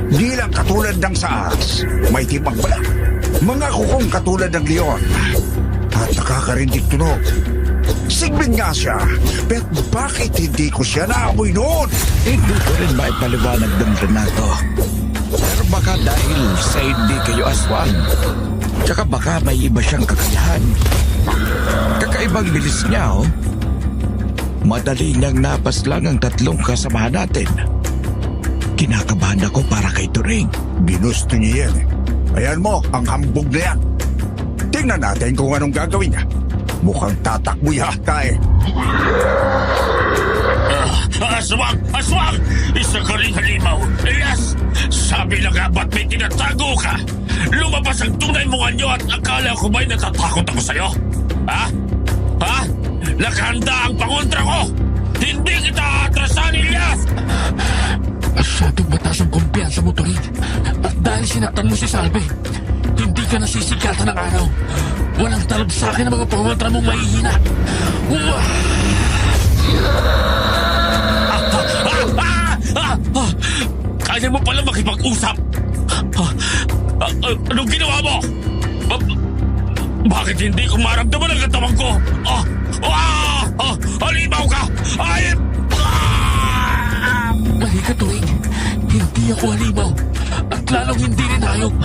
Di lang katulad ng saas, may timang bala. Mga kukong katulad ng leon. At nakakarindig tunog. Sigbin nga siya, pero bakit hindi ko siya naamoy noon? Hindi ko rin maipaliwanag, Don Renato. Pero baka dahil sa hindi kayo aswang. Tsaka baka may iba siyang kakayahan. Kakaibang bilis niya, oh. Madali niyang napas lang ang 3 kasamahan natin. Kinakabahan ako para kay Turing. Ginusto niya yan eh. Ayan mo, ang hambog na yan. Tingnan natin kung anong gagawin niya. Mukhang tatakbo yata eh. Aswang! Aswang! Isa ka rin halimaw. Elias! Sabi na nga ba't may tinatago ka? Lumabas ang tunay mong anyo at akala ko ba'y natatakot ako sa'yo? Ha? Ha? Nakahanda ang pangontra ko! Hindi kita atrasan, Elias! Masyadong mataas ang kumpiyansa mo, Turing. At dahil sinaktan mo si Salve, hindi ka nasisikatan ng araw. Walang talab sa akin ang mga pangontra mong mahihina. Kaya mo pala makipag-usap! Anong ginawa mo? Bakit hindi ko maramdaman ang katawan ko? Halimaw ka! Mali ka, Turing. Hindi ako halimaw. At lalong hindi rin hayop.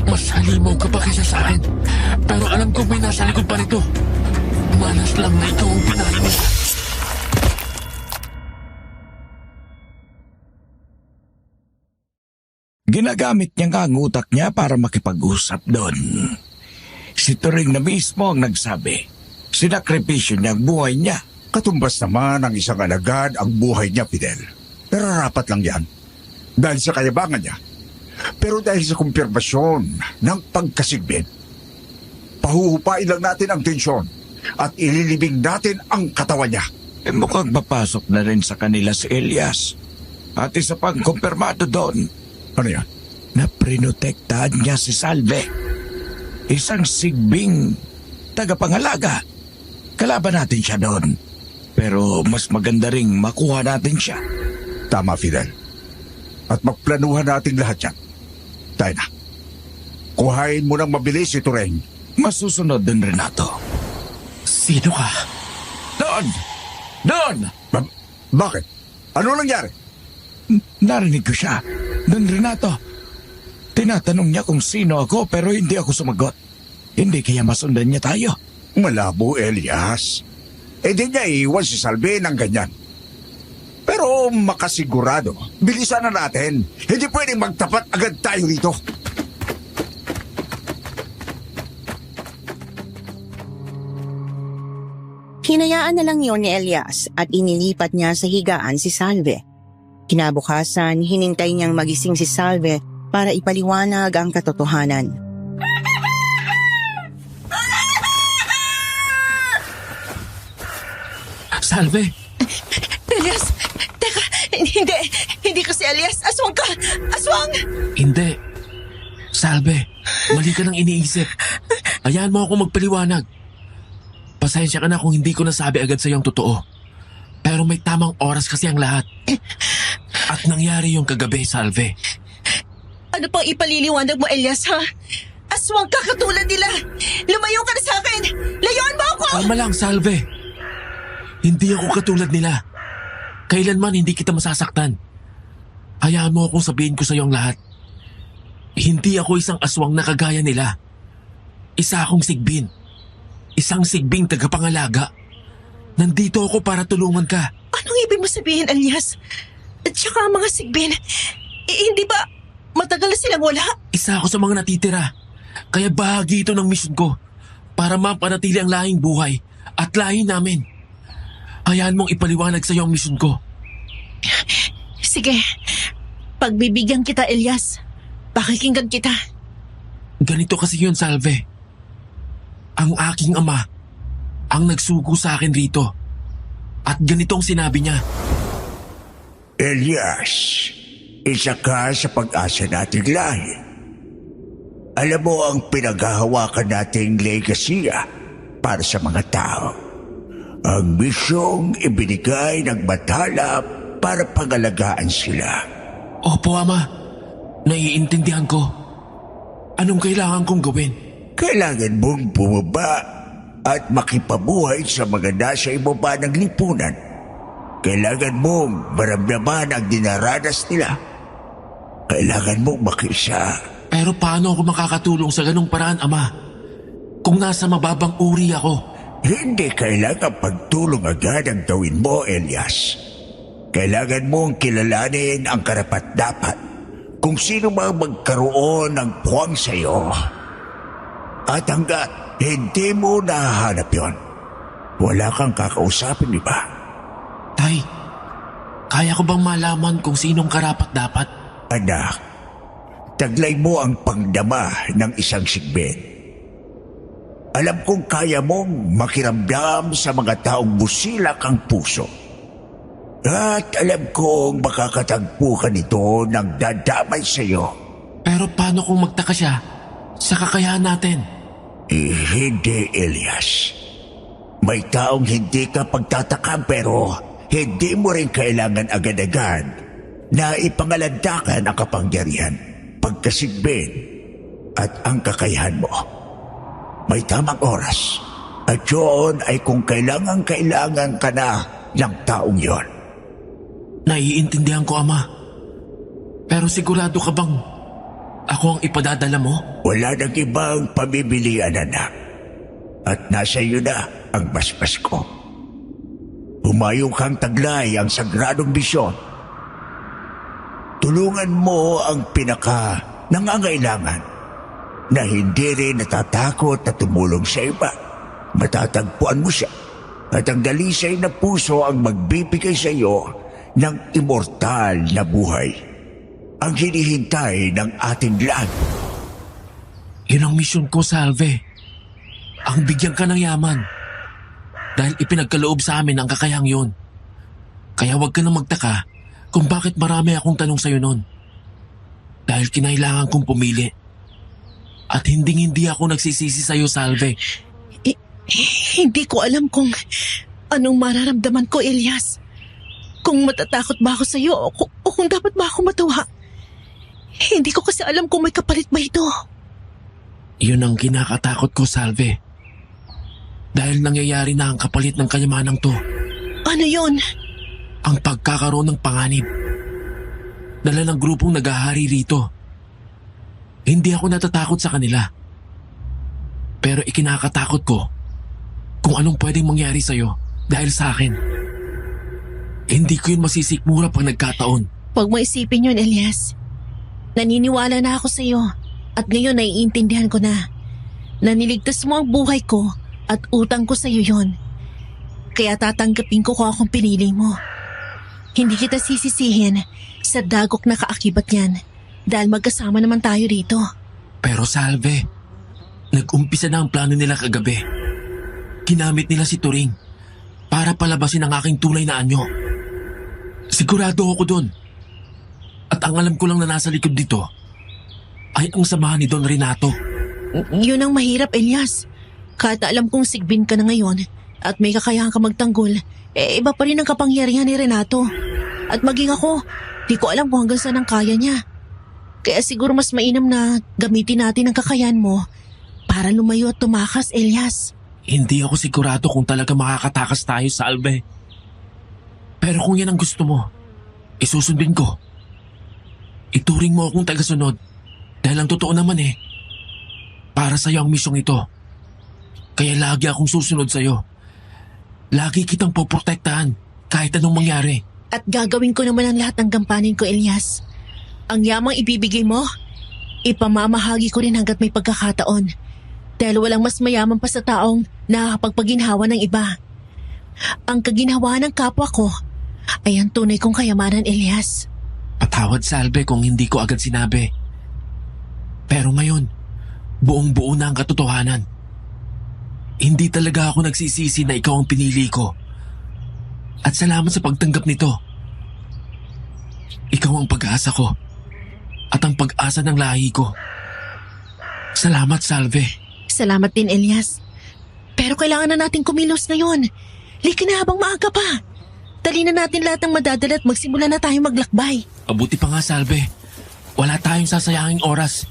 Mas halimaw ka pa kaysa sa akin. Pero alam kong may nasa likod pa nito. Malas lang na ikaw ang pinahin nila. Ginagamit niya nga ang utak niya para makipag-usap doon. Si Turing na mismo ang nagsabi. Sinakripisyo niya ang buhay niya. Katumbas naman ang isang alagad ang buhay niya, Fidel. Nararapat lang yan. Dahil sa kayabangan niya. Pero dahil sa kumpirmasyon ng pagkasigbin, pahuhupain lang natin ang tensyon at ililibing natin ang katawan niya. Mukhang papasok na rin sa kanila si Elias. At isa pang kumpirmado doon. Ano yan? Na prinotektahan niya si Salve. Isang sigbing tagapangalaga. Kalaban natin siya doon. Pero mas maganda ring makuha natin siya. Tama, Fidel. At magplanuhan natin lahat yan. Tayo na. Kuhain mo ng mabilis si Turing. Masusunod din, Renato. Sino ka? Doon! Doon! Bakit? Ano nangyari? Narinig ko siya. Doon, Renato. Tinatanong niya kung sino ako pero hindi ako sumagot. Hindi kaya masundan niya tayo. Malabo, Elias. Di niya iiwan si Salve ng ganyan. Pero makasigurado, bilisan na natin. Hindi pwedeng magtapat agad tayo dito. Hinayaan na lang yon ni Elias at inilipat niya sa higaan si Salve. Kinabukasan, hinintay niyang magising si Salve para ipaliwanag ang katotohanan. Salve! Elias! Teka! Hindi ka si Elias! Aswang ka! Aswang! Hindi. Salve, mali ka nang iniisip. Hayaan mo ako magpaliwanag. Pasensya ka na kung hindi ko nasabi agad sa iyo ang totoo. Pero may tamang oras kasi ang lahat. At nangyari yung kagabi, Salve. Ano pang ipaliliwanag mo, Elias, ha? Aswang ka katulad nila! Lumayo ka na sa akin! Layuan mo ako! Tama lang, Salve. Hindi ako katulad nila. Kailanman hindi kita masasaktan. Hayaan mo akong sabihin ko sa iyo ang lahat. Hindi ako isang aswang na kagaya nila. Isa akong sigbin. Isang sigbing tagapangalaga. Nandito ako para tulungan ka. Anong ibig mo sabihin, Elias? At saka ang mga sigbin, hindi ba matagal na silang wala? Isa ako sa mga natitira. Kaya bahagi ito ng misyon ko para mapanatili ang lahing buhay at lahi namin. Hayaan mong ipaliwanag sa iyo ang misyon ko. Sige, pagbibigyan kita, Elias. Pakikinggan kita. Ganito kasi yun, Salve. Ang aking ama ang nagsugo sa akin rito. At ganitong sinabi niya. Elias, isa ka sa pag-asa nating lahi. Alam mo ang pinaghahawakan nating legasiya para sa mga tao. Ang misyong ibinigay ng batala para pangalagaan sila. Opo, Ama. Naiintindihan ko. Anong kailangan kong gawin? Kailangan mong bumaba at makipabuhay sa mga nasa ibaba ng lipunan. Kailangan mong maramdaman ang dinaranas nila. Kailangan mong makisa. Pero paano ako makakatulong sa ganong paraan, Ama? Kung nasa mababang uri ako. Hindi kailangan pagtulong agad ang gawin mo, Elias. Kailangan mong kilalanin ang karapat-dapat. kung sino mang magkaroon ng puwang sa'yo. At hanggat hindi mo nahahanap yon, wala kang kakausapin, di ba? Tay, kaya ko bang malaman kung sinong karapat-dapat? Anak, taglay mo ang pangdama ng isang sigbin. Alam kong kaya mong makiramdam sa mga taong busilak ang puso. At alam kong makakatagpo ka nito ng dadamay sa iyo. Pero paano kung magtaka siya sa kakayahan natin? Hindi, Elias. May taong hindi ka pagtatakam pero hindi mo rin kailangan agad-agad na ipangalandakan ang kapangyarihan, pagkasigbin at ang kakayahan mo. May tamang oras at yun ay kung kailangan ka na ng taong yon. Naiintindihan ko, Ama. Pero sigurado ka bang ako ang ipadadala mo? Wala nang ibang pamimilian, anak. At nasa iyo na ang basbas ko. Humayong kang taglay ang sagradong misyon. Tulungan mo ang pinaka nangangailangan na hindi rin natatakot na tumulong sa iba. Matatagpuan mo siya at ang dalisay na puso ang magbibigay sa iyo ng immortal na buhay. Ang hinihintay ng ating lahat. Yun ang misyon ko, Salve. Ang bigyan ka ng yaman. Dahil ipinagkaloob sa amin ang kakayang yun. Kaya huwag ka nang magtaka kung bakit marami akong tanong sa'yo nun. Dahil kinailangan kong pumili. At hindi ako nagsisisi sa'yo, Salve. Hindi ko alam kung anong mararamdaman ko, Elias. Kung matatakot ba ako sa'yo o kung dapat ba ako matuwa. Hindi ko kasi alam kung may kapalit ba ito. Yun ang kinakatakot ko, Salve. Dahil nangyayari na ang kapalit ng kayamanang to. Ano yun? Ang pagkakaroon ng panganib. Dala ng grupong naghahari rito. Hindi ako natatakot sa kanila. Pero ikinakatakot ko kung anong pwedeng mangyari sa'yo dahil sa akin. Hindi ko yun masisikmura pag nagkataon. Huwag mo isipin yun, Elias. Naniniwala na ako sa'yo at ngayon naiintindihan ko na. Naniligtas mo ang buhay ko at utang ko sa'yo yun. Kaya tatanggapin ko kung akong pinili mo. Hindi kita sisisihin sa dagok na kaakibat yan. Dahil magkasama naman tayo rito. Pero Salve, nag-umpisa na ang plano nila kagabi. Ginamit nila si Turing para palabasin ang aking tunay na anyo. Sigurado ako dun. At ang alam ko lang na nasa likod dito ay ang samahan ni Don Renato. Yun ang mahirap, Elias. Kahit alam kong sigbin ka na ngayon at may kakayahan ka magtanggol, iba pa rin ang kapangyarihan ni Renato. At maging ako, di ko alam kung hanggang saan ang kaya niya. Kaya siguro mas mainam na gamitin natin ang kakayahan mo para lumayo at tumakas, Elias. Hindi ako sigurado kung talaga makakatakas tayo, Salve. Pero kung yan ang gusto mo, isusundin ko. Ituring mo akong tagasunod dahil ang totoo naman para sa'yo ang misyong ito. Kaya lagi akong susunod sa'yo. Lagi kitang poprotektahan kahit anong mangyari. At gagawin ko naman ang lahat ng gampanin ko, Elias. Ang yamang ibibigay mo, ipamamahagi ko rin hanggat may pagkakataon. Dahil walang mas mayaman pa sa taong nakakapagpaginhawa ng iba. Ang kaginhawa ng kapwa ko ay ang tunay kong kayamanan, Elias. Patawad, Salve, kung hindi ko agad sinabi. Pero ngayon, buong-buo na ang katotohanan. Hindi talaga ako nagsisisi na ikaw ang pinili ko. At salamat sa pagtanggap nito. Ikaw ang pag-asa ko. At ang pag-asa ng lahi ko. Salamat, Salve. Salamat din, Elias. Pero kailangan na natin kumilos ngayon. Lika na habang maaga pa. Dali na natin lahat ng madadala at magsimula na tayo maglakbay. Mabuti pa nga, Salve. Wala tayong sasayanging oras.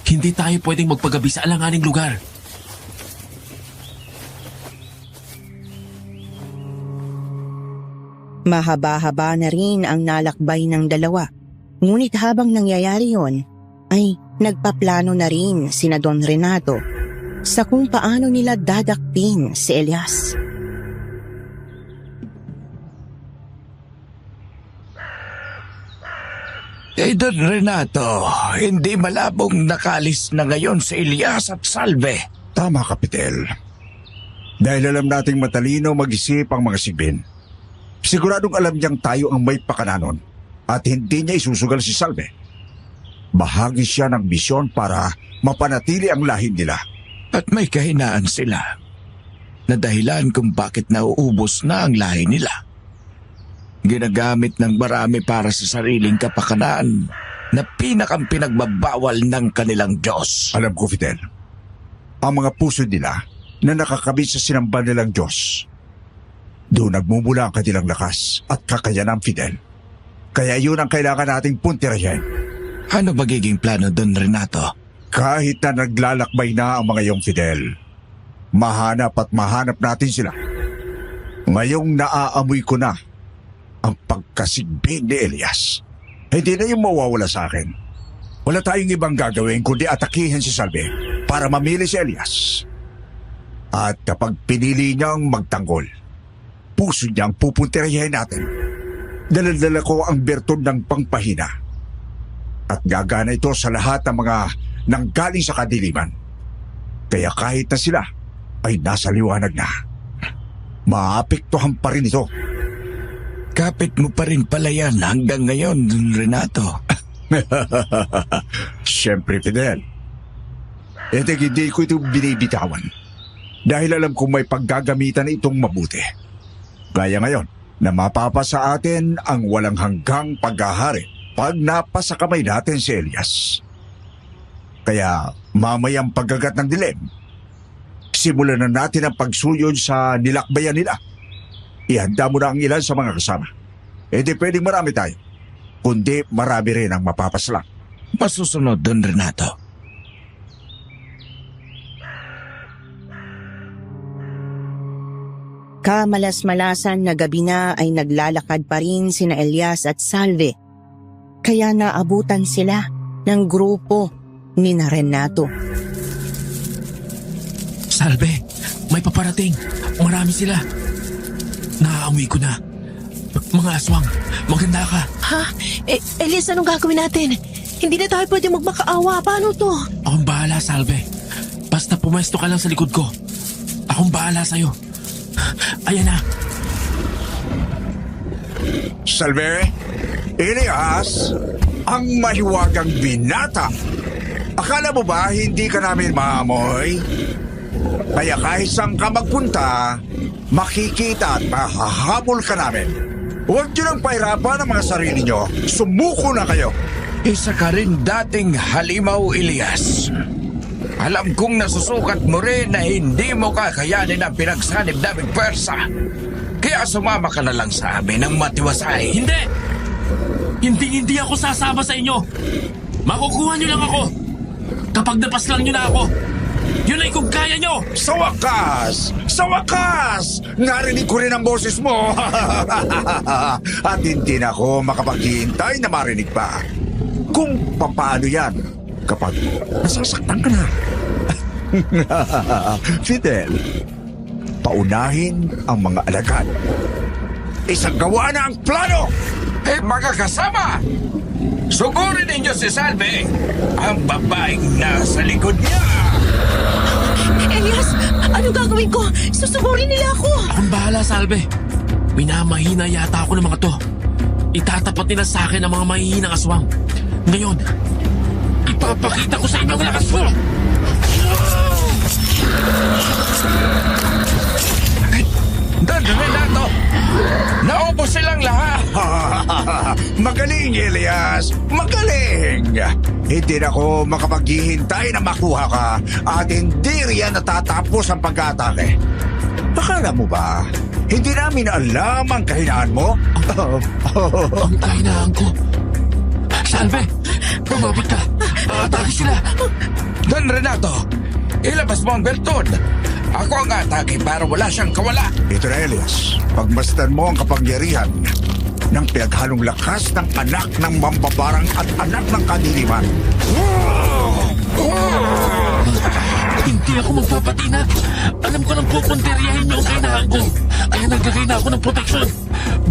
Hindi tayo pwedeng magpagabi sa alanganing lugar. Mahaba-haba na rin ang nalakbay ng dalawa. Ngunit habang nangyayari yon, ay nagpaplano na rin sina Don Renato sa kung paano nila dadakpin si Elias. Don Renato, hindi malabong nakalis na ngayon si Elias at Salve. Tama, Kapitel. Dahil alam nating matalino mag-isip ang mga sigbin. Siguradong alam niyang tayo ang may pakananon at hindi niya isusugal si Salve. Bahagi siya ng misyon para mapanatili ang lahi nila. At may kahinaan sila na dahilan kung bakit nauubos na ang lahi nila. Ginagamit ng marami para sa sariling kapakanaan na pinakang pinagbabawal ng kanilang Diyos. Alam ko, Fidel, ang mga puso nila na nakakabit sa sinamba nilang Diyos, doon nagmumula ang kanilang lakas at kakayanan, Fidel. Kaya yun ang kailangan nating puntirahin. Ano magiging plano doon, Renato? Kahit na naglalakbay na ang mga iyong Fidel, mahanap at mahanap natin sila. Ngayong naaamoy ko na ang pagkasigbin ni Elias. Hindi na yung mawawala sa akin. Wala tayong ibang gagawin kundi atakihin si Salve para mamili si Elias. At kapag pinili niyang magtanggol, puso niyang pupuntirahin natin. Daladala ko ang bertod ng pangpahina. At gagana ito sa lahat ng mga nanggaling sa kadiliman. Kaya kahit na sila ay nasa liwanag na, maapektuhan pa rin ito. Kapit mo pa rin pala yan hanggang ngayon, Renato. Siyempre, Fidel. Hindi ko ito binibitawan. Dahil alam kong may paggagamitan itong mabuti. Gaya ngayon na mapapa sa atin ang walang hanggang paghahari pag napasa kamay natin si Elias. Kaya mamayang paggagat ng dilim, simulan na natin ang pagsuyod sa nilakbayan nila. Ihanda mo na ang ilan sa mga kasama. Hindi pwedeng marami tayo, kundi marami rin ang mapapaslang. Masusunod doon, Renato. Kamalas-malasan na gabi na ay naglalakad pa rin sina Elias at Salve. Kaya naabutan sila ng grupo ni Renato. Salve, may paparating. Marami sila. Naaamoy ko na. Mga aswang, maganda ka. Ha? Elias, anong gagawin natin? Hindi na tayo pwede magmakaawa. Paano to? Akong bahala, Salve. Basta pumesto ka lang sa likod ko. Akong bahala sa'yo. Ayan na. Salve, Elias, ang mahiwagang binata. Akala mo ba hindi ka namin maamoy? Kaya kahit saan ka magpunta, makikita at mahahabol ka namin. Huwag niyo nang pahirapan ang mga sarili niyo. Sumuko na kayo. Isa ka rin dating halimaw, Elias. Alam kong nasusukat mo rin na hindi mo kakayanin ang pinagsanib naming pwersa. Kaya sumama ka na lang sa amin ng matiwasay. Hindi! Hindi ako sasama sa inyo. Makukuha niyo lang ako. Kapag napas lang niyo na ako, yun ay kung kaya niyo. Sa wakas! Sa wakas! Narinig ko rin ang boses mo. At hindi na ako makapaghihintay na marinig pa. Kung papaano yan kapag nasasaktan ka na. Fidel, paunahin ang mga alagad. Isang gawa na ang plano! Mga kasama! Sugurin ninyo si Salve, ang babaeng nasa likod niya! Elias, anong gagawin ko? Susugurin nila ako. Akong bahala, Salve. Minamahina yata ako ng mga to. Itatapat nila sa akin ang mga mahihinang aswang. Ngayon, ipapakita ko sa inyo ang lakas ko! Don Renato! Naubos silang lahat! Magaling, Elias! Magaling! Hindi na ako makapaghihintay na makuha ka at hindi riyan natatapos ang pag-atake. Akala mo ba, hindi namin alam ang kahinaan mo? Ang kahinaan ko. Salve! Bumabot ka! Atake sila! Don Renato, ilabas mo ang bertod. Ako ang atake para wala siyang kawala. Ito na, Elias. Pagmasdan mo ang kapangyarihan ng pinaghalong lakas ng anak ng mambabarang at anak ng kadiliman. Hindi ako magpapatina. Alam ko nang pupunteriyahin niyo ang kahinaan ko. Kaya naglagay na ako ng proteksyon.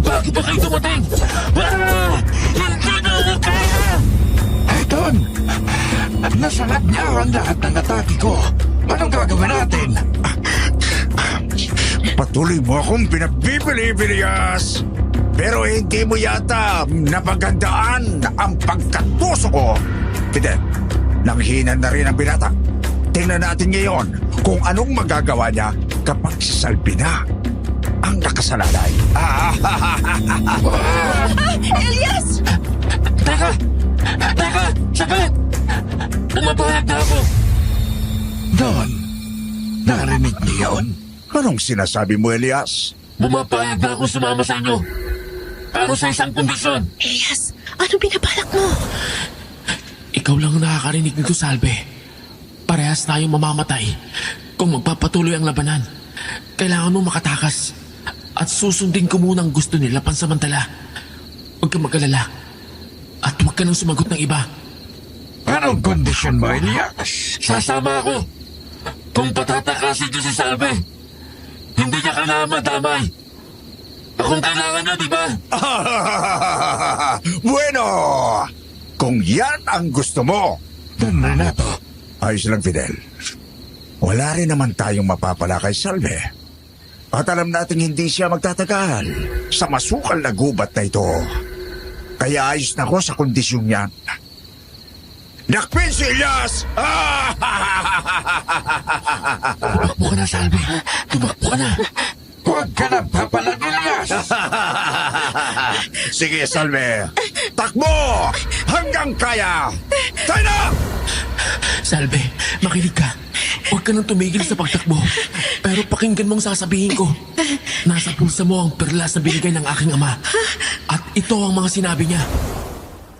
Bago ba kayo dumating? Hindi na ako kaya! Nasalat niya ang lahat ng atake ko. Anong gagawin natin? Patuloy mo akong pinabibili-bilias. Pero hindi mo yata napagandaan ang pagkatuso ko. Fidel, nanghinan na rin ang binata. Tingnan natin ngayon kung anong magagawa niya kapag si Salve na ang nakasalalay. Elias! Teka! Saglit! Pumapayag na ako! Don, narinig niyo yun? Anong sinasabi mo, Elias? Pumapayag na ako sumama sa inyo. Pero sa isang kondisyon. Elias, ano binabalak mo? Ikaw lang ang nakakarinig nito, Salve. Parehas tayong mamamatay kung magpapatuloy ang labanan. Kailangan mo makatakas. At susundin ko muna ang gusto nila pansamantala. Huwag kang mag-alala. At huwag ka nang sumagot ng iba. Anong kondisyon mo, Elias? Sasama ako. Kung patatakasin niyo si Salve, hindi niya kailangan madamay. Akong kailangan na, di ba? Bueno! Kung yan ang gusto mo, Don Renato, ayos lang, Fidel. Wala rin naman tayong mapapala kay Salve. At alam natin hindi siya magtatagal sa masukal na gubat na ito. Kaya ayos na ako sa kondisyong yan. Nakpin si Elias! Tumakbo ka na, Salve. Tumakbo ka na. huwag ka na papalag, Elias! Sige, Salve. Takbo! Hanggang kaya! Tayo na! Salve, makinig ka. Huwag ka nang tumigil sa pagtakbo. Pero pakinggan mong sasabihin ko. Nasa pulsa mo ang perlas na binigay ng aking ama. At ito ang mga sinabi niya.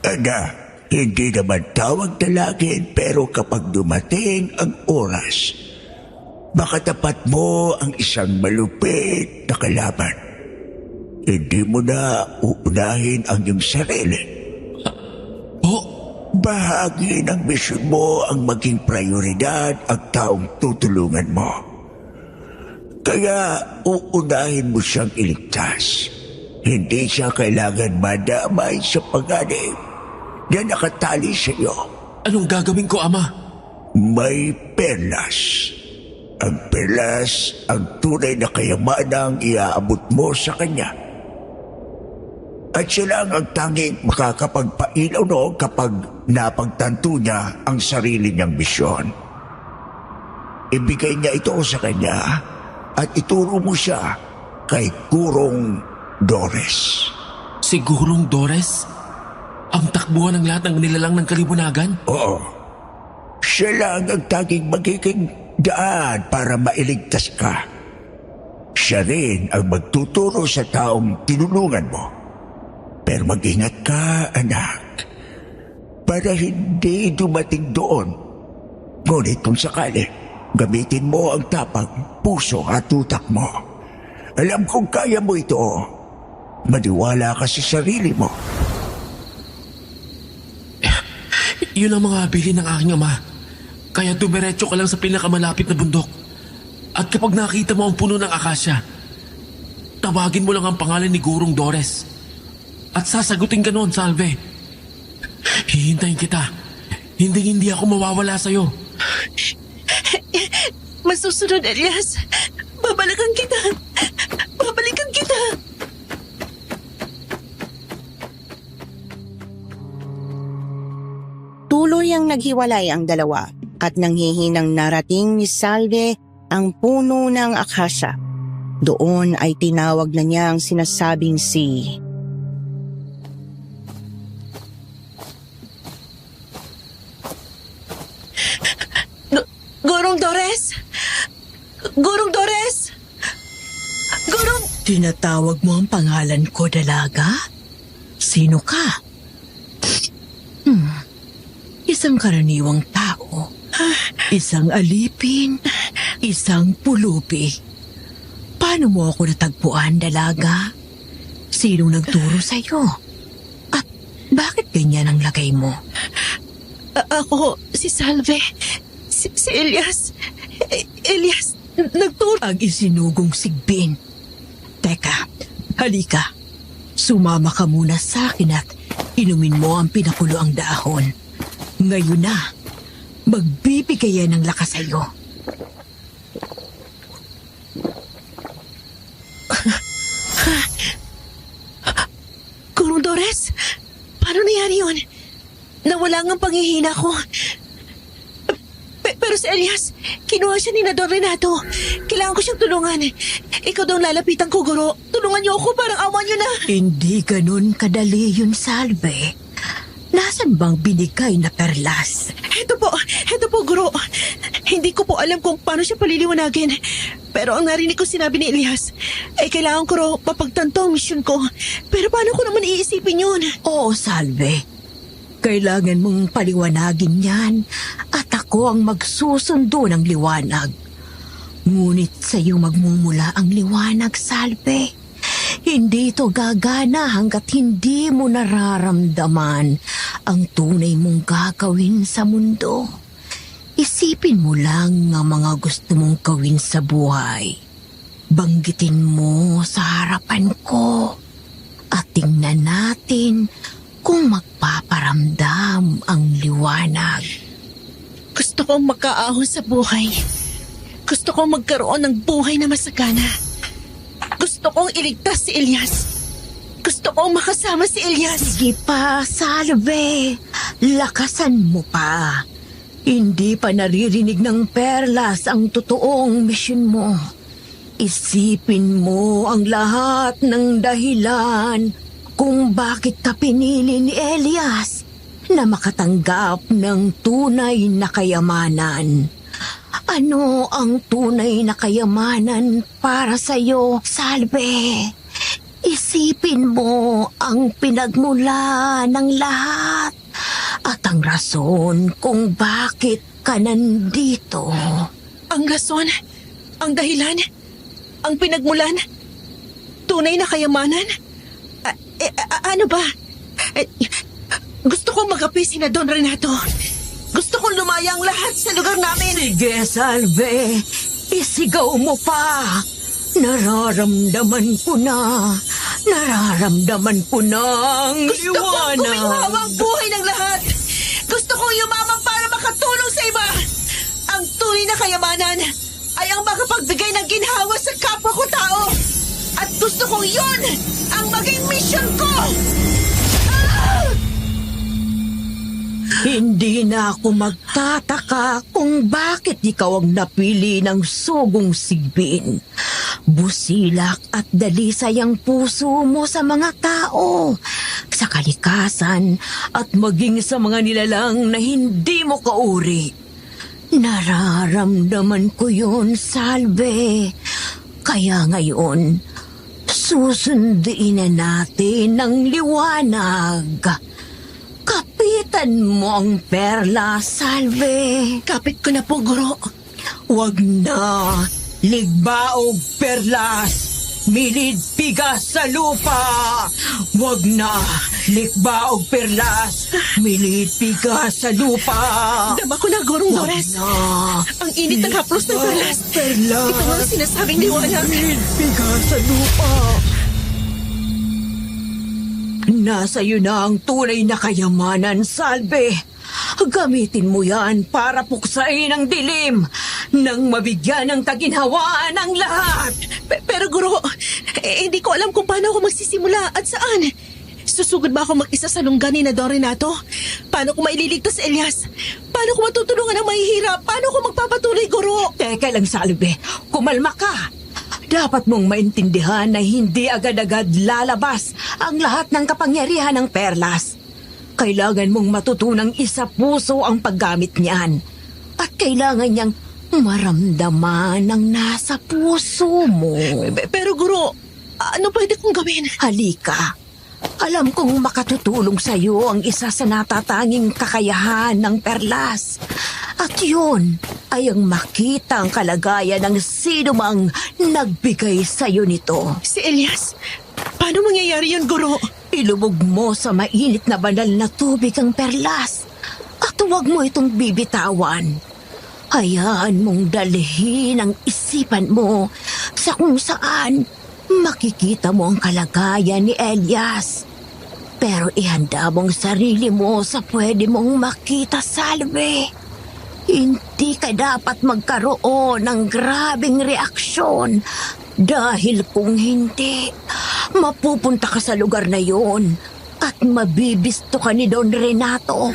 Anak, hindi naman tawag dalagin pero kapag dumating ang oras, makatapat mo ang isang malupit na kalaban. Hindi mo na uunahin ang iyong sarili. Bahagi ng misyon mo ang maging prioridad ang taong tutulungan mo. Kaya uunahin mo siyang iligtas. Hindi siya kailangan madamay sa pag-anib na nakatali sa iyo. Anong gagawin ko, Ama? May perlas. Ang perlas ang tunay na kayamanang iaabot mo sa kanya. At siya lang ang tanging makakapagpailaw noon kapag napagtanto niya ang sarili niyang misyon. Ibigay niya ito sa kanya at ituro mo siya kay Gurong Dores. Si Gurong Dores? Ang takbuhan ng lahat ng nilalang ng kalibunagan? Oo. Siya lang ang tanging magiging daan para mailigtas ka. Siya rin ang magtuturo sa taong tinulungan mo. Pero mag-ingat ka, anak, para hindi dumating doon. Ngunit kung sakali, gamitin mo ang tapang puso at utak mo. Alam kong kaya mo ito. Maniwala ka sa sarili mo. Yun ang mga bilin ng aking ama. Kaya dumiretso ka lang sa pinakamalapit na bundok. At kapag nakita mo ang puno ng akasya, tawagin mo lang ang pangalan ni Gurong Dores. At sasagutin ka noon, Salve. Hihintayin kita. Hindi ako mawawala sa'yo. Masusunod, Elias. Babalikan kita. Babalikan kita. Tuloy ang naghiwalay ang dalawa at nanghihinang narating ni Salve ang puno ng akasya. Doon ay tinawag na niya ang sinasabing si... Gurong Dores! Gurong Dores! Gurong... Tinatawag mo ang pangalan ko, dalaga? Sino ka? Isang karaniwang tao. Isang alipin. Isang pulubi. Paano mo ako natagpuan, dalaga? Sinong nagturo sa'yo? At bakit ganyan ang lagay mo? Ako, si Salve. Si Elias. Elias, nagturo. Ang isinugong sigbin. Teka, halika. Sumama ka muna sa akin at inumin mo ang pinakulo ang dahon. Ngayon na, Magbibigay yan ng lakas sa'yo. Gurong Dores, paano nangyari yun? Nawala nga ang panghihina ko. Pero si Elias, kinuha siya ni Don Renato. Kailangan ko siyang tulungan. Ikaw daw lalapitan ko, Guro. Tulungan niyo ako, parang awa niyo na. Hindi ganun kadali yun, Salve. Nasaan bang binigay na perlas? Heto po, Guro. Hindi ko po alam kung paano siya paliliwanagin. Pero ang narinig ko sinabi ni Elias, kailangan ko raw mapagtanto ang misyon ko. Pero paano ko naman iisipin yun? Oo, Salve. Kailangan mong paliwanagin yan at ako ang magsusundo ng liwanag. Ngunit sa iyo magmumula ang liwanag, Salve. Hindi ito gagana hanggat hindi mo nararamdaman ang tunay mong gagawin sa mundo. Isipin mo lang ang mga gusto mong gawin sa buhay. Banggitin mo sa harapan ko at tingnan natin kung magpaparamdam ang liwanag. Gusto kong makaahon sa buhay. Gusto kong magkaroon ng buhay na masagana. Gusto kong iligtas si Elias. Gusto kong makasama si Elias. Sige pa, Salve. Lakasan mo pa. Hindi pa naririnig ng perlas ang totoong misyon mo. Isipin mo ang lahat ng dahilan kung bakit ka pinili ni Elias na makatanggap ng tunay na kayamanan. Ano ang tunay na kayamanan para sa'yo, Salve? Isipin mo ang pinagmula ng lahat at ang rason kung bakit ka nandito. Ang rason, ang dahilan, ang pinagmulan, tunay na kayamanan. Ano ba? Gusto kong magapi si Don Renato. Gusto kong lumaya ang lahat sa lugar namin. Sige, Salve. Isigaw mo pa. Nararamdaman ko na. Nararamdaman ko na ang Gusto kong liwanag. kuminhawa ang buhay ng lahat. Gusto kong yumaman para makatulong sa iba. Ang tunay na kayamanan ay ang makapagbigay ng ginhawa sa kapwa ko tao. At gusto kong yun ang maging mission ko. Hindi na ako magtataka kung bakit ikaw ang napili ng sugong sigbin. Busilak at dalisay ang puso mo sa mga tao, sa kalikasan at maging sa mga nilalang na hindi mo kauri. Nararamdaman ko yun, Salve. Kaya ngayon, susunduin na natin ang liwanag. Kapitan mo ang perla, Salve. Kapit ko na po, Guro. Wag na. Ligbaog perlas. Milid pigas sa lupa. Wag na. Ligbaog perlas. Milid pigas sa lupa. Dama ko na, Gorong Wag Dores. na. Ang init ng haplos ng perlas. Perlas. Ito ang sinasabing liwanag. Milid pigas sa lupa. Nasa iyo na ang tunay na kayamanan, Salve. Gamitin mo yan para puksain ang dilim nang mabigyan ng kaginhawaan ang lahat. Pero Guro, hindi ko alam kung paano ako magsisimula at saan. Susugod ba ako mag-isa sa lungga ni Don Renato? Paano ko maililigtas si Elias? Paano ko matutulungan ang mahihirap? Paano ko magpapatuloy, Guro? Teka lang, Salve. Kumalma ka. Dapat mong maintindihan na hindi agad-agad lalabas ang lahat ng kapangyarihan ng perlas. Kailangan mong matutunang isa puso ang paggamit niyan. At kailangan niyang maramdaman ang nasa puso mo. Pero Guro, ano pwede kong gawin? Halika. Alam kong makatutulong sa iyo ang isa sa natatanging kakayahan ng perlas. At yun ay ang makita ang kalagayan ng sino mang nagbigay sa iyo nito. Si Elias, paano mangyayari yun, Guro? Ilubog mo sa mainit na banal na tubig ang perlas at huwag mo itong bibitawan. Hayaan mong dalhin ang isipan mo sa kung saan makikita mo ang kalagayan ni Elias. Pero ihanda mong sarili mo sa pwede mong makita, Salve. Hindi ka dapat magkaroon ng grabing reaksyon dahil kung hindi, mapupunta ka sa lugar na yon at mabibisto ka ni Don Renato.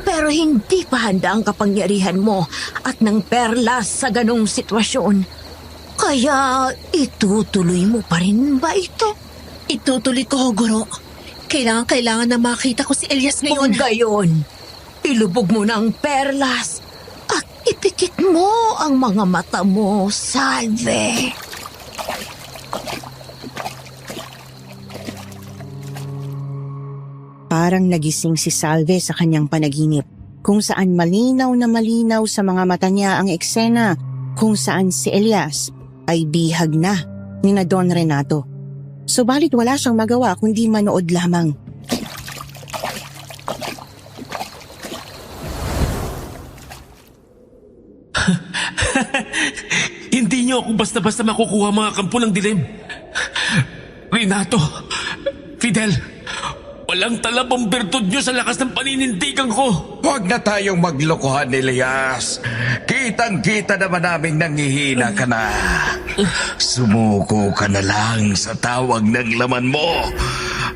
Pero hindi pa handa ang kapangyarihan mo at ng perlas sa ganong sitwasyon. Kaya itutuloy mo pa rin ba ito? Itutuloy ko, Guro. Kailangan na makita ko si Elias Kung ngayon. gayon, ilubog mo na ang perlas at ipikit mo ang mga mata mo, Salve. Parang nagising si Salve sa kanyang panaginip, kung saan malinaw na malinaw sa mga mata niya ang eksena kung saan si Elias ay bihag na ni na Don Renato. Subalit wala siyang magawa kundi manood lamang. Hindi niyo ako basta-basta makukuha mga kampo ng dilim. Renato, Fidel, walang talabang bertud niyo sa lakas ng paninindigan ko. Huwag na tayong maglokohan, Elias. Kitang-kita naman naming nangihina ka na. Sumuko ka na lang sa tawag ng laman mo.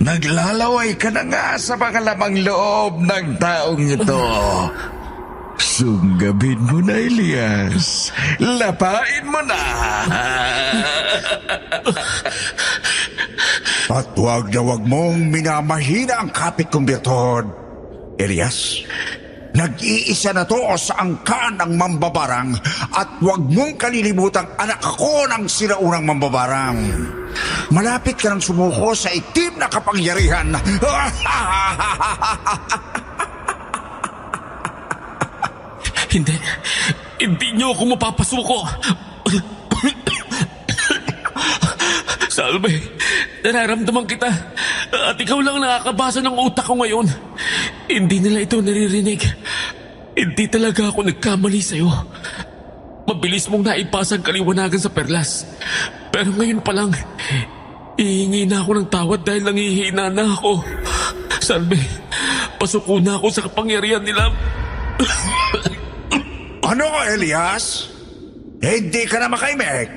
Naglalaway ka na nga sa mga lamang loob ng taong ito. Sunggabin mo na, Elias. Lapain mo na. At huwag na huwag mong minamahina ang kapit kong Bertod. Elias, nag-iisa na to sa angkan ng mambabarang at huwag mong kalilimutang anak ako ng sinaunang mambabarang. Malapit ka nang sumuko sa itim na kapangyarihan. Hindi niyo ako mapapasuko. Salve, nararamdaman kita at ikaw lang nakakabasa ng utak ko ngayon. Hindi nila ito naririnig. Hindi talaga ako nagkamali sa'yo. Mabilis mong naipasa ang kaliwanagan sa perlas. Pero ngayon pa lang, ihingi na ako ng tawad dahil nangihina na ako. Salve, pasuko na ako sa kapangyarihan nila. Ano, Elias? Hindi ka na makaimik?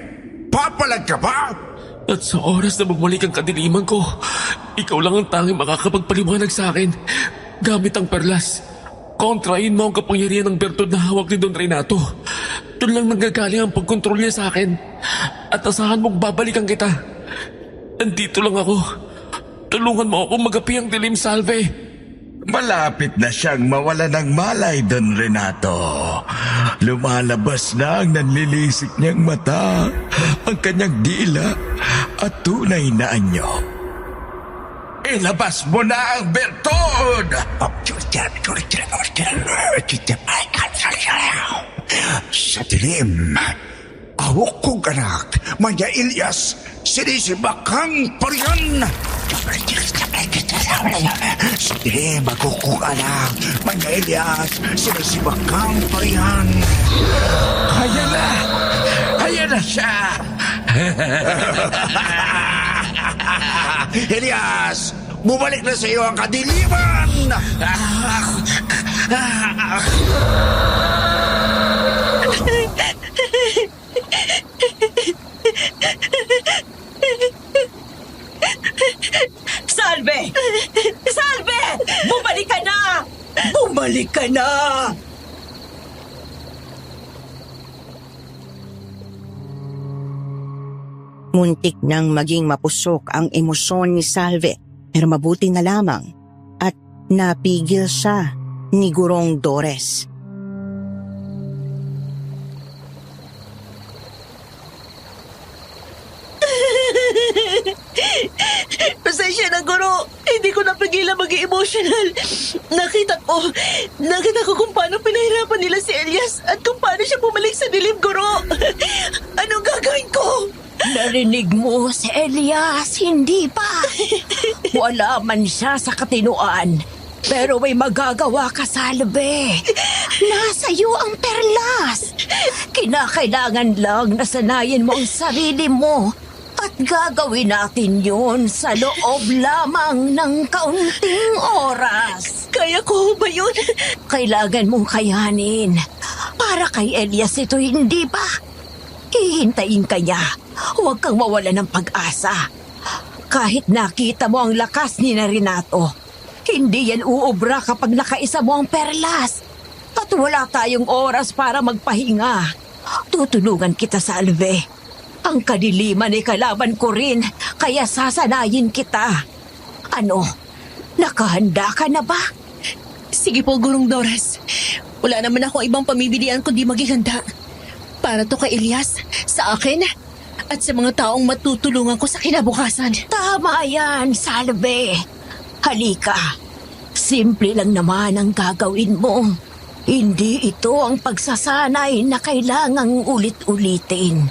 Papalag ka ba? At sa oras na bumalik ang kadiliman ko, ikaw lang ang tanging makakapagpaliwanag sa akin gamit ang perlas. Kontrahin mo ang kapangyarihan ng bertod na hawak ni Don Renato. Doon lang nanggagaling ang pagkontrol niya sa akin. At asahan mong babalikan kita. Nandito lang ako. Tulungan mo ako magapi ang dilim, Salve. Malapit na siyang mawala ng malay, Don Renato. Lumalabas na ang nanlilisik niyang mata, ang kanyang dila at tunay na anyo. Ilabas mo na ang bertod! Sa dilim, awok kong anak, Manya Elias, sinisibakang pariyan! Sa dilim, awok kong anak, Manya Elias, sinisibakang pariyan! Ayan na! Ayan na siya! Elias, bumalik na sa iyo ang kadiliman! Salve! Salve! Bumalik ka na! Bumalik ka na! Muntik nang maging mapusok ang emosyon ni Salve, pero mabuti na lamang at napigil siya ni Gurong Dores. Pasensya na, Guro. Hindi ko napigilan maging emotional. Nakita ko kung paano pinahirapan nila si Elias at kung paano siya bumalik sa dilim, Guro. Anong gagawin ko? Narinig mo si Elias, hindi pa. Wala man siya sa katinuan. Pero may magagawa ka, Salve. Nasa iyo ang perlas. Kinakailangan lang na sanayin mo ang sarili mo. At gagawin natin yun sa loob lamang ng kaunting oras. Kaya ko ba yun? Kailangan mong kayanin Para kay Elias ito, hindi ba? Hihintayin ka niya. Huwag kang mawala ng pag-asa. Kahit nakita mo ang lakas ni Renato, hindi yan uubra kapag nakaisa mo ang perlas. At wala tayong oras para magpahinga. Tutulungan kita, Salve. Ang kadiliman ay kalaban ko rin, kaya sasanayin kita. Ano? Nakahanda ka na ba? Sige po, Gurong Doras. Wala naman ako ibang pamimilian kundi maging handa. Para to kay Elias, sa akin, at sa mga taong matutulungan ko sa kinabukasan. Tama yan, Salve. Halika. Simple lang naman ang gagawin mo. Hindi ito ang pagsasanay na kailangang ulit-ulitin.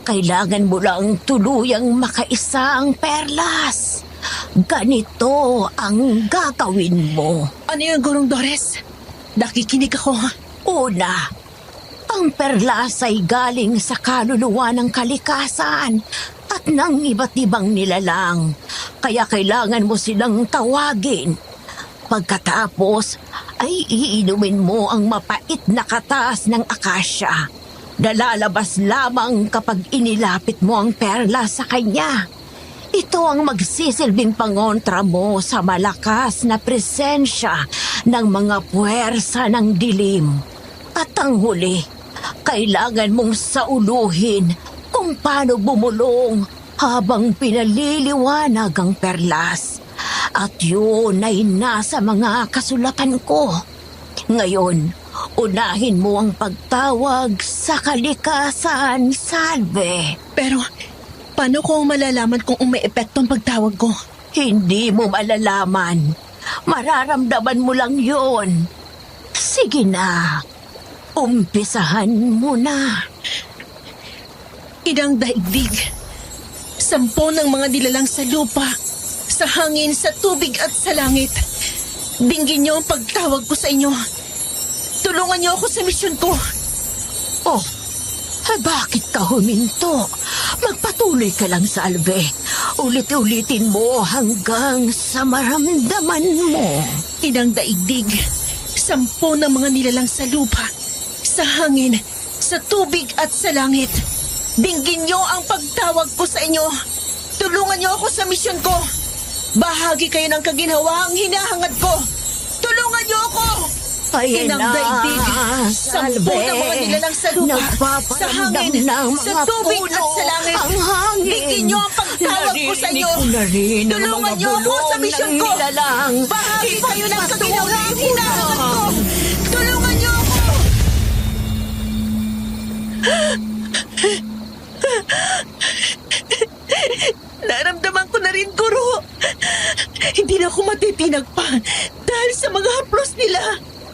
Kailangan mo lang tuluyang makaisa ang perlas. Ganito ang gagawin mo. Ano yung Gurong Doras? Nakikinig ako. Una, ang perlas ay galing sa kaluluwa ng kalikasan at ng iba't ibang nilalang. Kaya kailangan mo silang tawagin. Pagkatapos ay iinumin mo ang mapait na katas ng akasya. Nalalabas lamang kapag inilapit mo ang perlas sa kanya. Ito ang magsisilbing pangontra mo sa malakas na presensya ng mga puwersa ng dilim. At ang huli, kailangan mong sauluhin kung paano bumulong habang pinaliliwanag ang perlas. At yun ay nasa mga kasulatan ko. Ngayon, unahin mo ang pagtawag sa kalikasan, Salve. Pero, paano ko malalaman kung may epekto ang pagtawag ko? Hindi mo malalaman. Mararamdaman mo lang yun. Sige na. Umpisahan mo na. Inang daigdig. 10 ng mga nilalang sa lupa, sa hangin, sa tubig at sa langit. Dinggin niyo ang pagtawag ko sa inyo. Tulungan niyo ako sa misyon ko. Oh, bakit ka huminto? Magpatuloy ka lang, Salve. Ulit-ulitin mo hanggang sa maramdaman mo. Inang daigdig. 10 ng mga nilalang sa lupa, sa hangin, sa tubig at sa langit. Dinggin niyo ang pagtawag ko sa inyo. Tulungan niyo ako sa misyon ko. Bahagi kayo ng kaginhawang hinahangad ko. Tulungan niyo ako! Ayan Inang na, daigdig. 10 ng mga nilalang sa lupa, sa hangin, sa tubig at sa langit. Ang hangin. Dinggin niyo ang pagtawag ko sa inyo. Narinig ko na rin ang Tulungan mga niyo ako bulong sa misyon ng ko. nilalang. Bahagi kayo ng kaginhawang hinahangad ko. Tulungan niyo ako! Naramdaman ko na rin, Guro. Hindi na ako matitinag pa dahil sa mga haplos nila.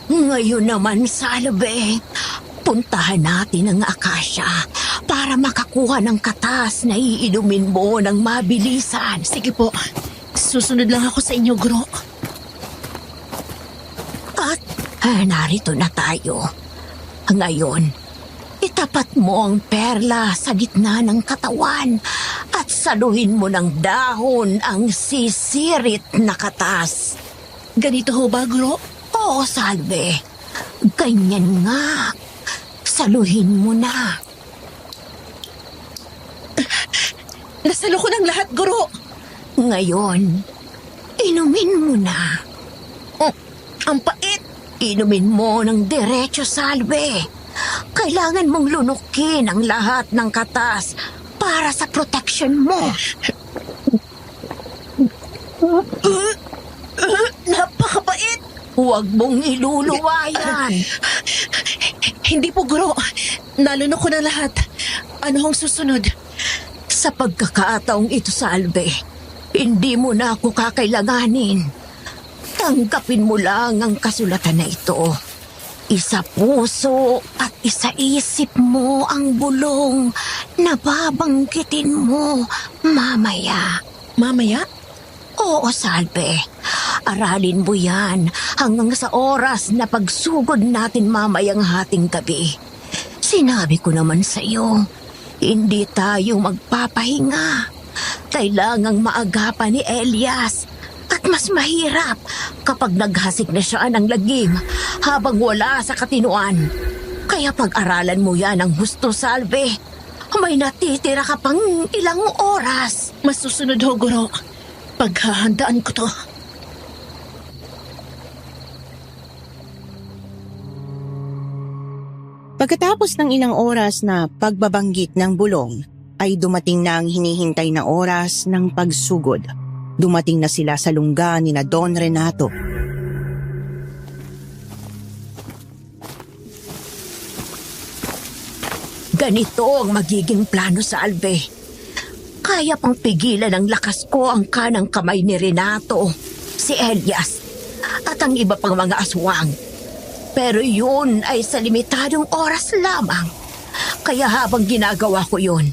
Ngayon naman, Salve, puntahan natin ang akasya para makakuha ng katas na iinumin mo ng mabilisan. Sige po, susunod lang ako sa inyo, Guro. At narito na tayo. Ngayon, itapat mo ang perla sa gitna ng katawan at saluhin mo ng dahon ang sisirit na katas. Ganito ho ba, Guro? Oo, Salve. Ganyan nga. Saluhin mo na. Nasalo ko ng lahat, Guro. Ngayon, inumin mo na. Ang pait. Inumin mo ng diretso, Salve. Kailangan mong lunukin ang lahat ng katas para sa protection mo. Napakabait. Huwag mong iluluwa yan. Hindi po, Guro. Nalunok ko na lahat. Ano ang susunod? Sa pagkakataong ito, Salve, hindi mo na ako kakailanganin. Tanggapin mo lang ang kasulatan na ito. Isa puso at isa isip mo ang bulong na babanggitin mo mamaya. Mamaya? Oo, Salve. Aralin mo yan hanggang sa oras na pagsugod natin mamayang hating gabi. Sinabi ko naman sa iyo, hindi tayo magpapahinga. Kailangang maagapan ni Elias at mas mahirap kapag naghasik na siya ng lagim habang wala sa katinuan. Kaya pag-aralan mo yan ang gusto, Salve. May natitira ka pang ilang oras. Mas susunod ho, Guro. Paghahandaan ko to. Pagkatapos ng ilang oras na pagbabanggit ng bulong, ay dumating na ang hinihintay na oras ng pagsugod. Dumating na sila sa lungga ni na Don Renato. Ganito ang magiging plano, Salve. Kaya pang pigilan ng lakas ko ang kanang kamay ni Renato, si Elias, at ang iba pang mga aswang. Pero yun ay sa limitadong oras lamang. Kaya habang ginagawa ko yun,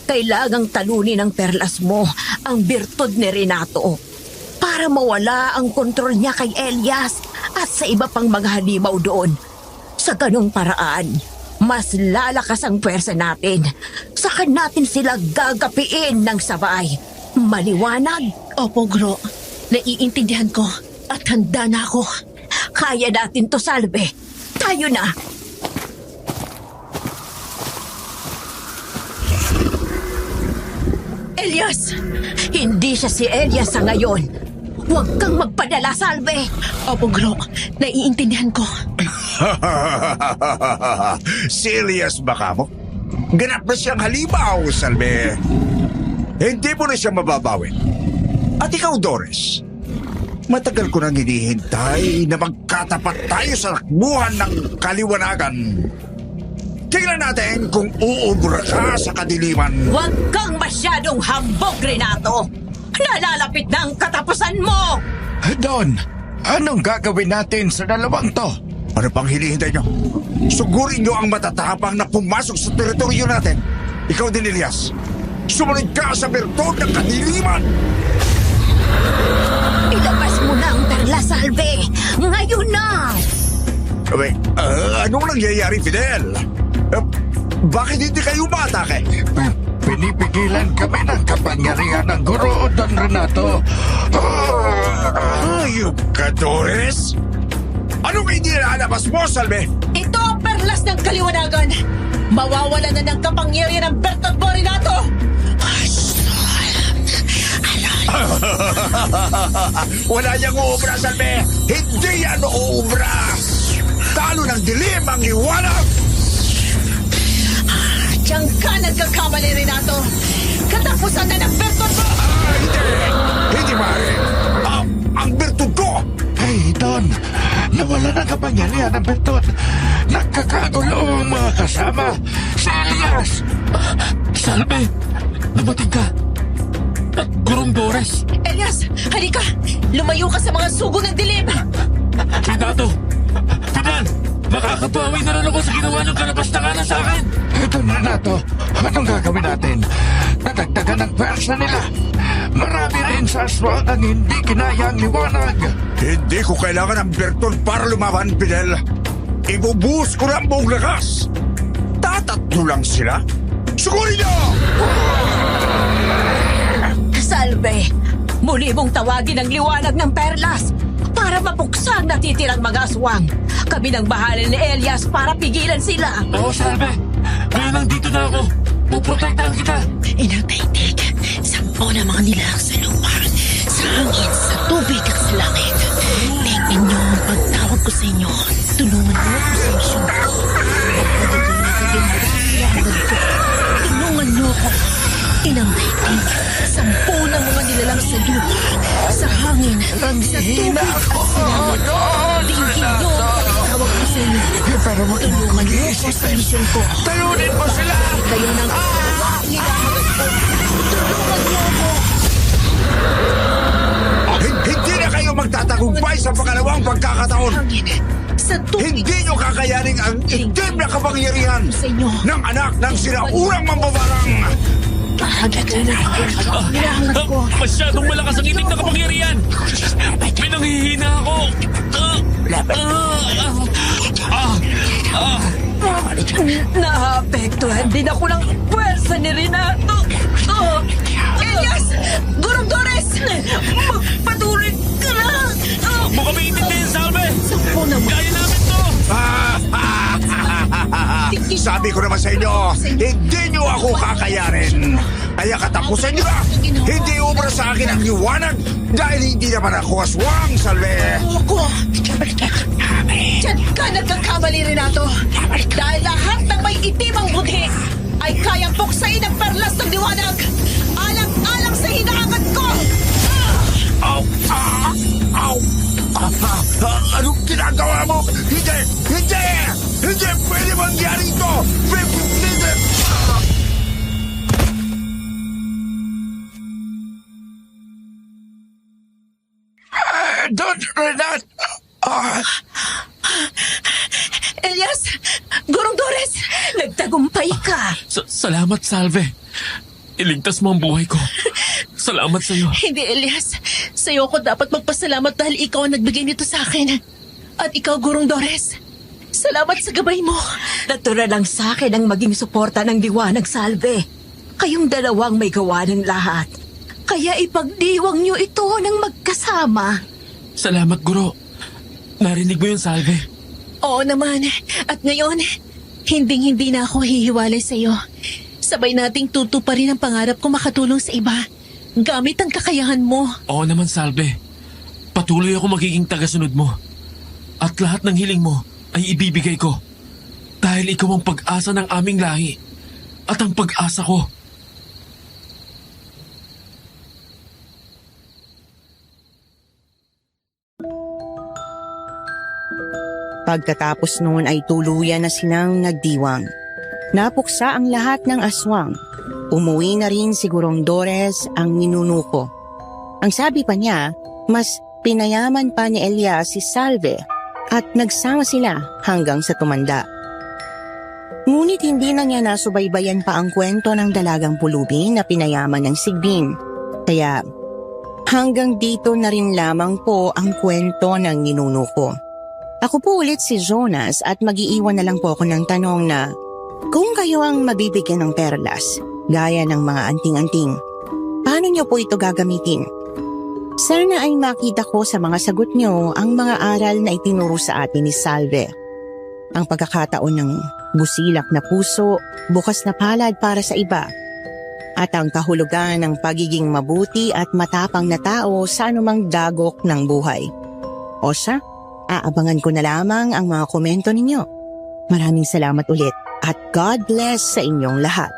kailangang talunin ng perlas mo ang birtud ni Renato para mawala ang kontrol niya kay Elias at sa iba pang mga halimaw doon. Sa ganong paraan, mas lalakas ang pwersa natin. Saka natin sila gagapiin ng sabay. Maliwanag? Opo, Guro. Naiintindihan ko at handa na ako. Kaya natin to, Salve. Tayo na. Elias! Hindi siya si Elias sa ngayon. Huwag kang magpadala, Salve. Opo, Guro. Naiintindihan ko. Serious ba ka mo? Ganap na siyang halimaw, Salve. Hindi mo na siya mababawin. At ikaw, Doris, matagal ko nang hinihintay na magkatapat tayo sa takbuhan ng kaliwanagan. Tingnan natin kung uubra ka sa kadiliman. Huwag kang masyadong hambog, Renato. Nalalapit na ang katapusan mo. Don, anong gagawin natin sa dalawang to? Ano pang hinihintay nyo? Sugurin nyo ang matatapang na pumasok sa teritoryo natin. Ikaw din, Elias. Sumunod ka sa bertod ng kadiliman. Ilabas mo na ang perla, Salve. Ngayon na. Anong nangyayari, Fidel? Bakit hindi kayo umatake? Pinipigilan kami ng kapangyarihan ng Guro, Don Renato. Ayup ka, Doris? Anong hindi nalabas mo, Salve? Ito ang perlas ng kaliwanagan. Mawawala na ng kapangyarihan ng Bertot mo, Renato. Wala niyang uubra, Salve. Hindi yan uubra. Talo ng dilim ang liwanag. Diyan ka nagkakamali, Renato. Katapusan na ng Bertot mo. Hindi maaari. Ang bertud ko. Hey, Don, nawala na kapangyarihan ng Bertot. Nagkakagulo ang mga kasama. Si Elias. Salve, dumating ka. Gurong Doris. Elias, halika. Lumayo ka sa mga sugo ng dilim. Renato, Fidel, makakabawi na rin ako sa ginawa ng kalapastanganan sa akin. Don Renato, anong gagawin natin? Nadagdagan ng pwersa nila. Marami rin sa aswang ang hindi kinaya ang liwanag. Hindi ko kailangan ng bertud para lumaban, Fidel. Ibubuhos ko na ang buong lakas. Tatatlo lang sila. Sugurin niyo! Salve, muli mong tawagin ang liwanag ng perlas para mapuksa ang natitirang mga aswang. Kami nang bahala ni Elias para pigilan sila. Oo, Salve. Ngayon nandito na ako. Puprotektahan kita. Inang taitig, sampo na mga nilalang sa lupa, sa hangin, sa tubig at sa langit. Tingin niyo ang pagtawag ko sa inyo. Tulungan niyo ako sa misyon ko. Tulungan niyo ako. Inang taitig, sampo na mga nilalang sa lupa, sa hangin, sa tubig at sa langit. Tingin niyo ang pagtawag ko sa inyo. Pero mo Tulungan niyo ako sa misyon ko. talunin mo sila! Kayo nang tulungan niyo ako. Hindi na kayo magtatagumpay sa pangalawang pagkakataon. Hangin, sa tubig. Hindi nyo kakayanin ang itim na kapangyarihan Sa inyo. ng anak ng sinaunang mambabarang. Hinahangat ko. Masyadong malakas ang inig na kapangyarihan. Pinanghihina ako. Naapektuhan din ako ng pwersa ni Renato. Elias! Gurong Doris! Magpatuloy ka na. Huwag mo kami intindihin, Salve. Sampo naman. Kaya namin to. Sabi ko naman sa inyo, hindi nyo ako kakayanin. Kaya katapusan nyo na. Hindi ubra sa akin ang liwanag dahil hindi naman ako aswang, Salve. Ako! Diyan ka nagkakamali, Renato. Dahil lahat ng may itimang budhi ay kayang puksain ang perlas ng liwanag. Alang-alang sa hinahangat ko! Ow! Ow! Anong ginagawa mo? Hindi! Hindi! Hindi pwede mangyari ito! Hindi! Don Renat! Elias! Gurong Dores! Nagtagumpay ka. Salamat, Salve. Iligtas mo ang buhay ko. Salamat sa'yo. Hindi, Elias. Sa'yo ako dapat magpasalamat dahil ikaw ang nagbigay nito sa akin. At ikaw, Gurong Dores. Salamat sa gabay mo. Natural lang sa akin ang maging suporta ng liwanag, Salve. Kayong dalawang may gawa ng lahat. Kaya ipagdiwang niyo ito ng magkasama. Salamat, Guro. Narinig mo yun, Salve. Oo naman. At ngayon, hinding-hindi na ako hihiwalay sa'yo. Sabay nating tutuparin ang pangarap ko makatulong sa iba. Gamit ang kakayahan mo. Oo naman, Salve. Patuloy ako magiging tagasunod mo. At lahat ng hiling mo ay ibibigay ko. Dahil ikaw ang pag-asa ng aming lahi. At ang pag-asa ko. Pagkatapos noon ay tuluyan na silang nagdiwang. Napuksa ang lahat ng aswang. Umuwi na rin si Gurong Dores ang ninuno ko. Ang sabi pa niya, mas pinayaman pa ni Elias si Salve at nagsama sila hanggang sa tumanda. Ngunit hindi na niya nasubaybayan pa ang kwento ng dalagang pulubi na pinayaman ng Sigbin. Kaya hanggang dito na rin lamang po ang kwento ng ninuno ko. Ako po ulit si Jonas at mag-iiwan na lang po ako ng tanong na kung kayo ang mabibigyan ng perlas, gaya ng mga anting-anting, paano niyo po ito gagamitin? Sana ay makita ko sa mga sagot niyo ang mga aral na itinuro sa atin ni Salve. Ang pagkakataon ng busilak na puso, bukas na palad para sa iba, at ang kahulugan ng pagiging mabuti at matapang na tao sa anumang dagok ng buhay. O siya, aabangan ko na lamang ang mga komento ninyo. Maraming salamat ulit at God bless sa inyong lahat.